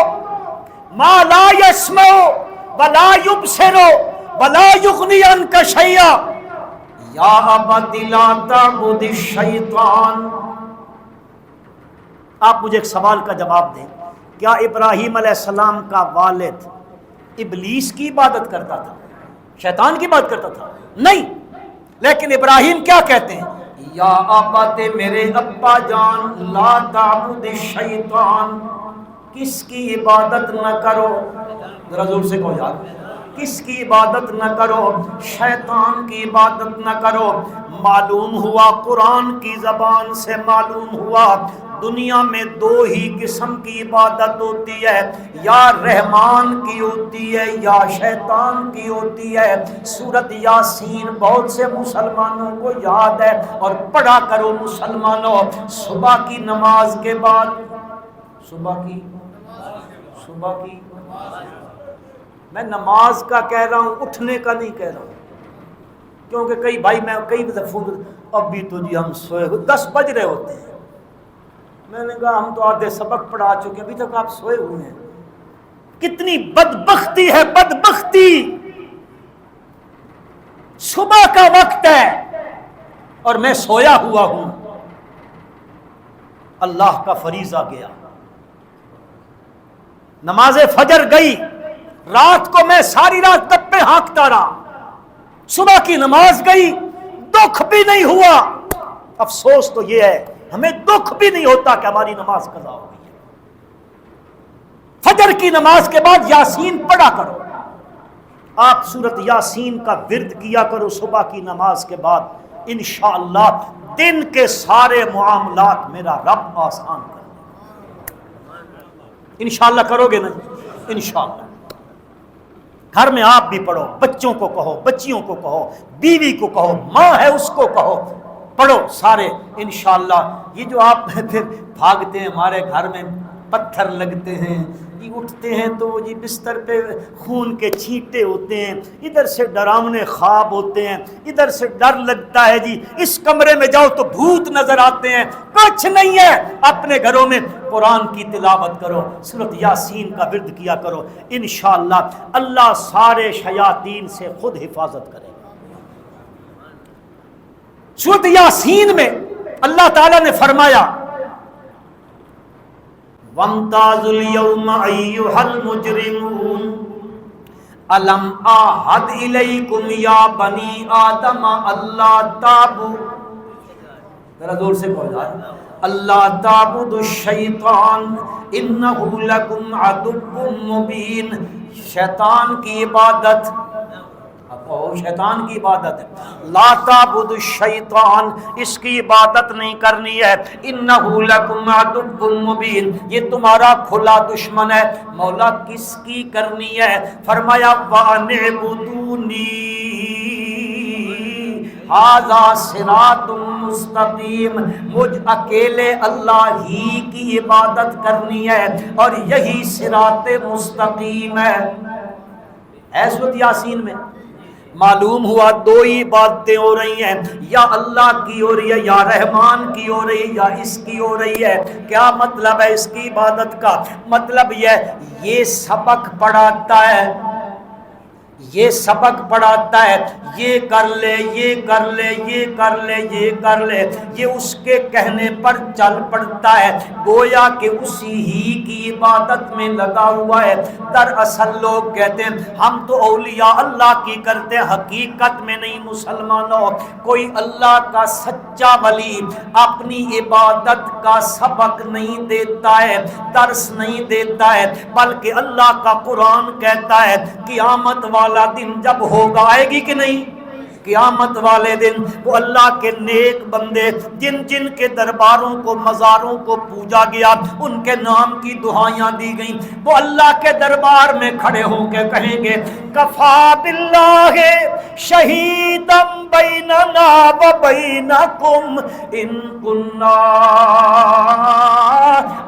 ما لا یسمع ولا یبصر ولا یغنی عنک شیئا یا ابت لا تعبد الشیطان۔ آپ مجھے ایک سوال کا جواب دیں، کیا ابراہیم علیہ السلام کا والد ابلیس کی عبادت کرتا تھا، شیطان کی عبادت کرتا تھا؟ نہیں، لیکن ابراہیم کیا کہتے ہیں؟ یا ابت، میرے ابا جان، لا تعبد الشیطان، کس کی عبادت نہ کرو، ذرا زور سے کہو یار، کس کی عبادت نہ کرو؟ شیطان کی عبادت نہ کرو۔ معلوم ہوا، قرآن کی زبان سے معلوم ہوا، دنیا میں دو ہی قسم کی عبادت ہوتی ہے، یا رحمان کی ہوتی ہے یا شیطان کی ہوتی ہے۔ سورۃ یاسین بہت سے مسلمانوں کو یاد ہے، اور پڑھا کرو مسلمانوں، صبح کی نماز کے بعد، صبح کی میں نماز کا کہہ رہا ہوں، اٹھنے کا نہیں کہہ رہا ہوں، کیونکہ کئی بھائی میں کئی دفعہ ابھی تو جی ہم سوئے ہوئے، 10 بج رہے ہوتے ہیں، میں نے کہا ہم تو آدھے سبق پڑھا چکے ہیں، ابھی تک آپ سوئے ہوئے ہیں۔ کتنی بدبختی ہے، بدبختی، صبح کا وقت ہے اور میں سویا ہوا ہوں، اللہ کا فریضہ گیا، نماز فجر گئی، رات کو میں ساری رات گپے ہانکتا رہا، صبح کی نماز گئی، دکھ بھی نہیں ہوا، افسوس تو یہ ہے ہمیں دکھ بھی نہیں ہوتا کہ ہماری نماز قضا ہو گئی ہے۔ فجر کی نماز کے بعد یاسین پڑھا کرو، آپ سورت یاسین کا ورد کیا کرو صبح کی نماز کے بعد، انشاءاللہ دن کے سارے معاملات میرا رب آسان کر دے گا۔ انشاءاللہ کرو گے نا؟ انشاءاللہ۔ گھر میں آپ بھی پڑھو، بچوں کو کہو، بچیوں کو کہو، بیوی کو کہو، ماں ہے اس کو کہو، پڑھو سارے انشاءاللہ۔ یہ جو آپ پھر بھاگتے ہیں، ہمارے گھر میں پتھر لگتے ہیں، یہ اٹھتے ہیں تو جی بستر پہ خون کے چھینٹے ہوتے ہیں، ادھر سے ڈراونے خواب ہوتے ہیں، ادھر سے ڈر لگتا ہے، جی اس کمرے میں جاؤ تو بھوت نظر آتے ہیں، کچھ نہیں ہے۔ اپنے گھروں میں قرآن کی تلاوت کرو، سورۃ یاسین کا ورد کیا کرو، انشاءاللہ اللہ سارے شیاطین سے خود حفاظت کرے گا۔ سورۃ یاسین میں اللہ تعالیٰ نے فرمایا وَامْتَازُوا الْيَوْمَ أَيُّهَا الْمُجْرِمُونَ أَلَمْ أَعْهَدْ إِلَيْكُمْ يَا بَنِي آدَمَ أَلَّا تَعْبُدُوا، ذرا زور سے پڑھو، أَلَّا تَعْبُدُوا الشَّيْطَانَ إِنَّهُ لَكُمْ عَدُوٌّ مُبِينٌ۔ شیطان کی عبادت، شیطان کی عبادت ہے، لا تعبد الشیطان، اس کی عبادت نہیں کرنی ہے، انہ لکم عدو مبین، یہ تمہارا کھلا دشمن ہے۔ مولا کس کی کرنی ہے؟ فرمایا وَأَنِعْبُدُونِی ھذا صراط مستقیم، مجھ اکیلے اللہ ہی کی عبادت کرنی ہے اور یہی صراط مستقیم ہے۔ سورۃ یاسین میں معلوم ہوا دو ہی عبادتیں ہو رہی ہیں، یا اللہ کی ہو رہی ہے، یا رحمان کی ہو رہی ہے، یا اس کی ہو رہی ہے۔ کیا مطلب ہے اس کی عبادت کا؟ مطلب یہ سبق پڑھاتا ہے، یہ سبق پڑھاتا ہے، یہ کر لے، یہ کر لے، یہ کر لے، یہ کر لے، یہ اس کے کہنے پر چل پڑتا ہے، گویا کہ اسی ہی کی عبادت میں لگا ہوا ہے۔ دراصل لوگ کہتے ہیں ہم تو اولیاء اللہ کی کرتے ہیں، حقیقت میں نہیں مسلمانوں، کوئی اللہ کا سچا ولی اپنی عبادت کا سبق نہیں دیتا ہے، درس نہیں دیتا ہے، بلکہ اللہ کا قرآن کہتا ہے قیامت والا دن جب ہوگا، آئے گی کہ نہیں؟ قیامت والے دن وہ اللہ کے نیک بندے جن جن کے درباروں کو، مزاروں کو پوجا گیا، ان کے نام کی دعائیاں دی گئیں، وہ اللہ کے دربار میں کھڑے ہو کے کہیں گے کفا باللہ شہیدا بیننا و بینکم ان کننا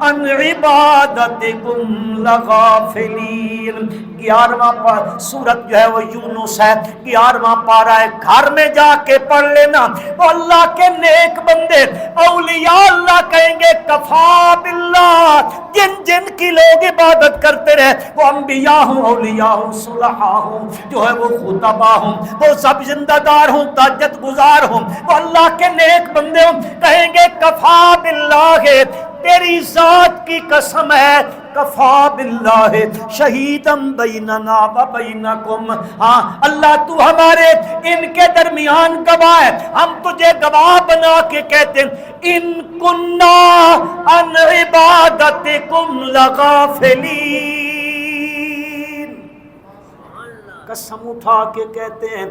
عن عبادتکم لغافلین۔ 11واں سورت جو ہے وہ یونس ہے، 11واں پارہ ہے، گھر میں جا کے پڑھ لینا۔ وہ اللہ کے نیک بندے اولیاء اللہ کہیں گے کفا باللہ، جن جن کی لوگ عبادت کرتے رہے، وہ انبیاء ہوں، اولیاء ہوں، صلحاء ہوں، جو ہے وہ خطباء ہوں، وہ سب زندہ دار ہوں، تہجد گزار ہوں، وہ اللہ کے نیک بندے ہوں، کہیں گے کفا باللہ، تیری ذات کی قسم ہے، کفا باللہ شہیدم بیننا و بینکم، ہاں اللہ تو ہمارے ان کے درمیان گواہ ہے، ہم تجھے گواہ بنا کے کہتے ہیں ان کننا عن عبادتکم لغافلین۔ قسم اٹھا کے کہتے ہیں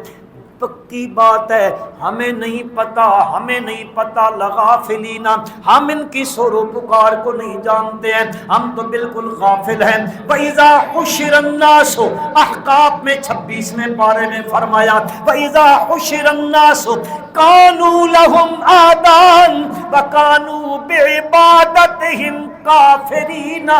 پکی بات ہے، ہمیں نہیں پتا، ہمیں نہیں پتا، لغافلین، ہم ان کی سور و پکار کو نہیں جانتے ہیں، ہم تو بالکل غافل ہیں۔ وَإِذَا حُشِرَ النَّاسُ، احقاف میں 26ویں پارے میں فرمایا وَإِذَا حُشِرَ النَّاسُ كَانُوا لَهُمْ أَعْدَاءً وَكَانُوا بِعِبَادَتِهِمْ کافرین،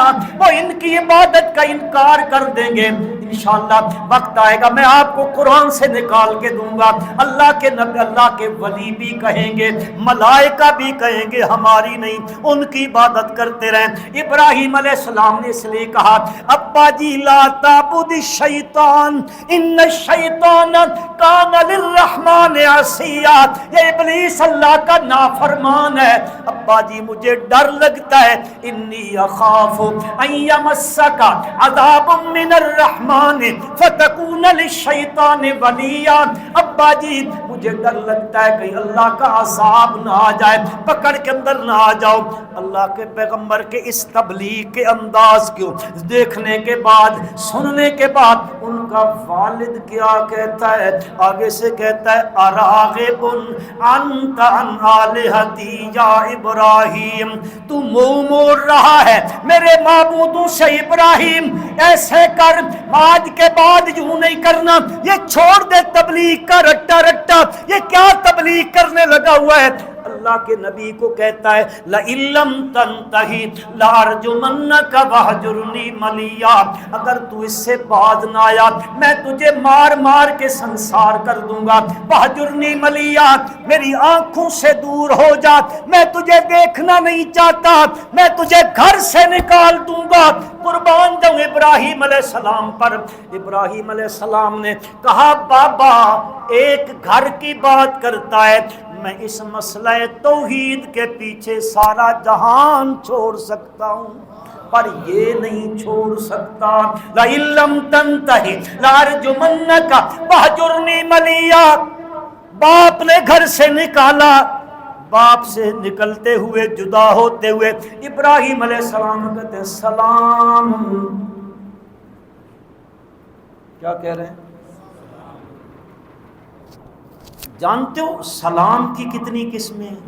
وہ ان کی عبادت کا انکار کر دیں گے۔ انشاءاللہ وقت آئے گا میں آپ کو قرآن سے نکال کے دوں گا، اللہ کے نبی، اللہ کے ولی بھی کہیں گے، ملائکہ بھی کہیں گے ہماری نہیں، ان کی عبادت کرتے رہیں۔ ابراہیم علیہ السلام نے اس لیے کہا ابا جی لا تعبد الشیطان ان الشیطان کان للرحمن عصیا، یہ ابلیس اللہ کا نافرمان ہے، ابا جی مجھے ڈر لگتا ہے، انی اخاف ان یمسک عذاب من الرحمن فتکون للشیطان ولیا۔ ابا ابا جی مجھے ڈر لگتا ہے کہیں اللہ کا عذاب نہ آ جائے، پکڑ کے اندر نہ آ جاؤ۔ اللہ کے پیغمبر کے اس تبلیغ کے انداز کو دیکھنے کے بعد، سننے کے بعد ان کا والد کیا کہتا ہے؟ آگے سے کہتا ہے اراغب انت عن آلہتی یا ابراہیم، تو منہ موڑ رہا ہے میرے معبودوں سے ابراہیم، ایسے کر آج کے بعد یوں نہیں کرنا، یہ چھوڑ دے تبلیغ کا رٹا رٹا، یہ کیا تبلیغ کرنے لگا ہوا ہے؟ اللہ کے نبی کو کہتا ہے لَإِن لَّمْ تَنْتَهِ لَأَرْجُمَنَّكَ وَاهْجُرْنِي مَلِيًّا، اگر تو اس سے باز نہ آیا میں تجھے مار مار کے سنسار کر دوں گا۔ وَاهْجُرْنِي مَلِيًّا، میری آنکھوں سے دور ہو جا، میں تجھے دیکھنا نہیں چاہتا، میں تجھے گھر سے نکال دوں گا۔ قربان جاؤں ابراہیم علیہ السلام پر۔ ابراہیم علیہ السلام نے کہا بابا ایک گھر کی بات کرتا ہے، میں اس مسئلہ توحید کے پیچھے سارا جہان چھوڑ سکتا ہوں پر یہ نہیں چھوڑ سکتا۔ لَإِن لَّمْ تَنْتَهِ لَأَرْجُمَنَّكَ وَاهْجُرْنِي مَلِيًّا، باپ نے گھر سے نکالا، باپ سے نکلتے ہوئے جدا ہوتے ہوئے ابراہیم علیہ السلام کہتے ہیں سلام، کیا کہہ رہے ہیں؟ جانتے ہو سلام کی کتنی قسمیں ہیں؟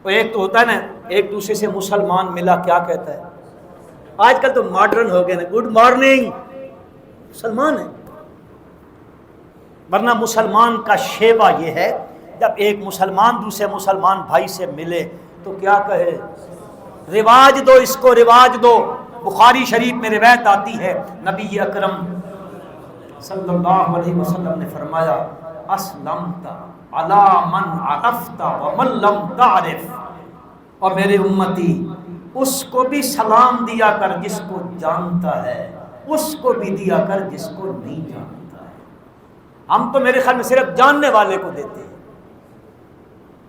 ایک تو ہوتا ہے نا ایک دوسرے سے مسلمان ملا کیا کہتا ہے، آج کل تو ماڈرن ہو گئے نا، گڈ مارننگ، مسلمان ہے، ورنہ مسلمان کا شیوا یہ ہے جب ایک مسلمان دوسرے مسلمان بھائی سے ملے تو کیا کہے؟ رواج دو اس کو، رواج دو۔ بخاری شریف میں روایت آتی ہے نبی اکرم صلی اللہ علیہ وسلم نے فرمایا اسلمت علی من عرفت ومن لم تعرف، اور میرے امتی اس کو بھی سلام دیا کر جس کو جانتا ہے، اس کو بھی دیا کر جس کو نہیں جانتا ہے۔ ہم تو میرے خیال میں صرف جاننے والے کو دیتے ہیں،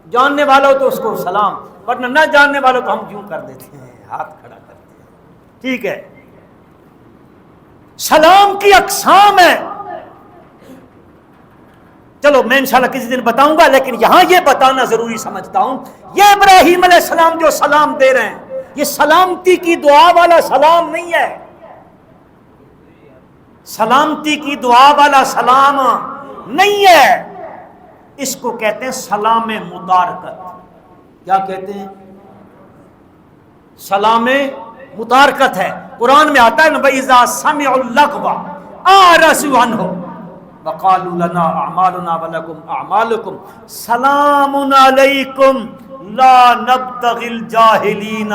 جاننے والا تو اس کو سلام، ورنہ نہ جاننے والوں کو ہم کیوں کر دیتے ہیں، ہاتھ کھڑا کرتے ہیں۔ ٹھیک ہے، سلام کی اقسام ہے، چلو میں انشاءاللہ کسی دن بتاؤں گا، لیکن یہاں یہ بتانا ضروری سمجھتا ہوں، یہ ابراہیم علیہ السلام جو سلام دے رہے ہیں یہ سلامتی کی دعا والا سلام نہیں ہے، سلامتی کی دعا والا سلام نہیں ہے، اس کو کہتے ہیں سلام متارکت۔ کیا کہتے ہیں؟ سلام متارکت ہے، قرآن میں آتا ہے نا وَإِذَا سَمِعُوا اللَّغْوَ أَعْرَضُوا عَنْهُ وَقَالُوا لَنَا أَعْمَالُنَا وَلَكُمْ أَعْمَالُكُمْ سَلَامٌ عَلَيْكُمْ لَا نَبْتَغِي الْجَاهِلِينَ۔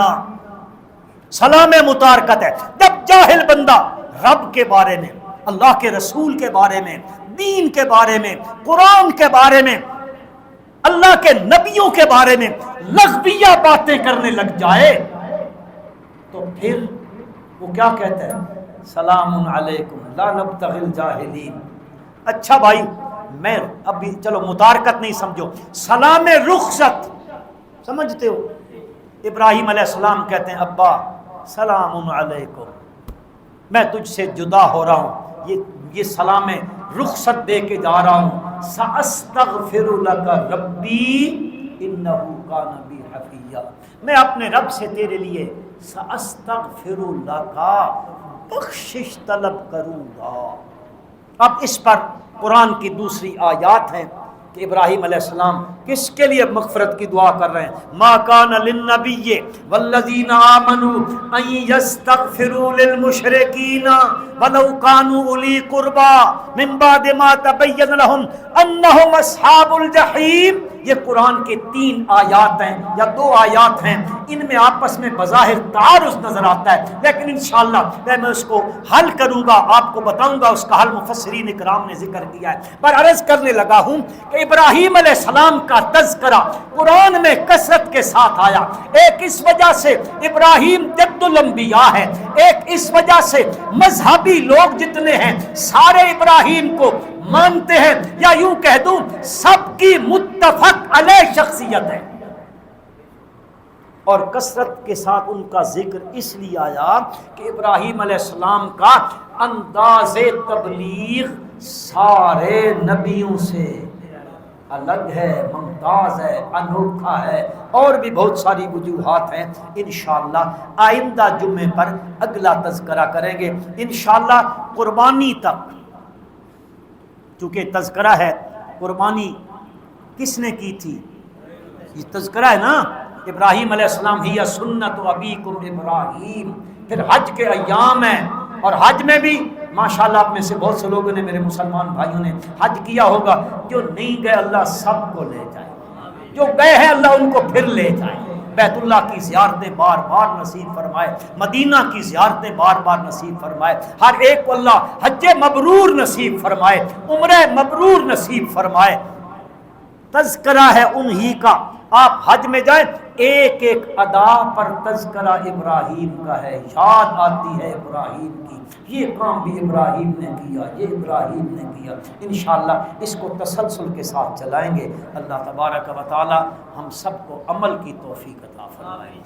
سلام متارکت ہے جب جاہل بندہ رب کے بارے میں، اللہ کے رسول کے بارے میں، دین کے بارے میں، قرآن کے بارے میں، اللہ کے نبیوں کے بارے میں لغویہ باتیں کرنے لگ جائے تو پھر وہ کیا کہتا ہے؟ سلام علیکم لا نبتغی الجاہلین۔ اچھا بھائی میں ابھی چلو متارکت نہیں سمجھو، سلام رخصت سمجھتے ہو؟ ابراہیم علیہ السلام کہتے ہیں ابا سلام علیکم، میں تجھ سے جدا ہو رہا ہوں، یہ سلام رخصت دے کے جا رہا ہوں، سأستغفر لک ربی انہ کان بی حفیہ، میں اپنے رب سے تیرے لیے سأستغفر لک بخشش طلب کروں گا۔ اب اس پر قرآن کی دوسری آیات ہیں کہ ابراہیم علیہ السلام کس کے لیے مغفرت کی دعا کر رہے ہیں؟ ما کان للنبی والذین آمنوا ان یستغفروا للمشرکین ولو کانوا اولی قربا من بعد ما تبین لهم انہم اصحاب الجحیم۔ یہ قرآن کے 3 آیات ہیں یا 2 آیات ہیں، ان میں آپس میں بظاہر تعارض نظر آتا ہے، لیکن انشاءاللہ میں اس کو حل کروں گا، آپ کو بتاؤں گا، اس کا حل مفسرین اکرام نے ذکر کیا ہے۔ پر عرض کرنے لگا ہوں کہ ابراہیم علیہ السلام کا تذکرہ قرآن میں کثرت کے ساتھ آیا، ایک اس وجہ سے ابراہیم جد الانبیاء ہے، ایک اس وجہ سے مذہبی لوگ جتنے ہیں سارے ابراہیم کو مانتے ہیں، یا یوں کہہ دوں سب کی متفق علیہ شخصیت ہے، اور کثرت کے ساتھ ان کا ذکر اس لیے آیا کہ ابراہیم علیہ السلام کا انداز تبلیغ سارے نبیوں سے الگ ہے، ممتاز ہے، انوکھا ہے، اور بھی بہت ساری وجوہات ہیں۔ انشاءاللہ آئندہ جمعے پر اگلا تذکرہ کریں گے انشاءاللہ۔ قربانی تک، چونکہ تذکرہ ہے، قربانی کس نے کی تھی؟ یہ تذکرہ ہے نا، ابراہیم علیہ السلام، ہی سنت ابیکم ابراہیم۔ پھر حج کے ایام ہیں، اور حج میں بھی ماشاءاللہ آپ میں سے بہت سے لوگوں نے، میرے مسلمان بھائیوں نے حج کیا ہوگا۔ جو نہیں گئے اللہ سب کو لے جائے، جو گئے ہیں اللہ ان کو پھر لے جائے۔ بیت اللہ کی زیارتیں بار بار نصیب فرمائے، مدینہ کی زیارتیں بار بار نصیب فرمائے، ہر ایک کو اللہ حج مبرور نصیب فرمائے، عمرہ مبرور نصیب فرمائے۔ تذکرہ ہے انہی کا، آپ حج میں جائیں ایک ایک ادا پر تذکرہ ابراہیم کا ہے، یاد آتی ہے ابراہیم کی، یہ کام بھی ابراہیم نے کیا، یہ ابراہیم نے کیا۔ انشاءاللہ اس کو تسلسل کے ساتھ چلائیں گے۔ اللہ تبارک و تعالی ہم سب کو عمل کی توفیق عطا فرمائے۔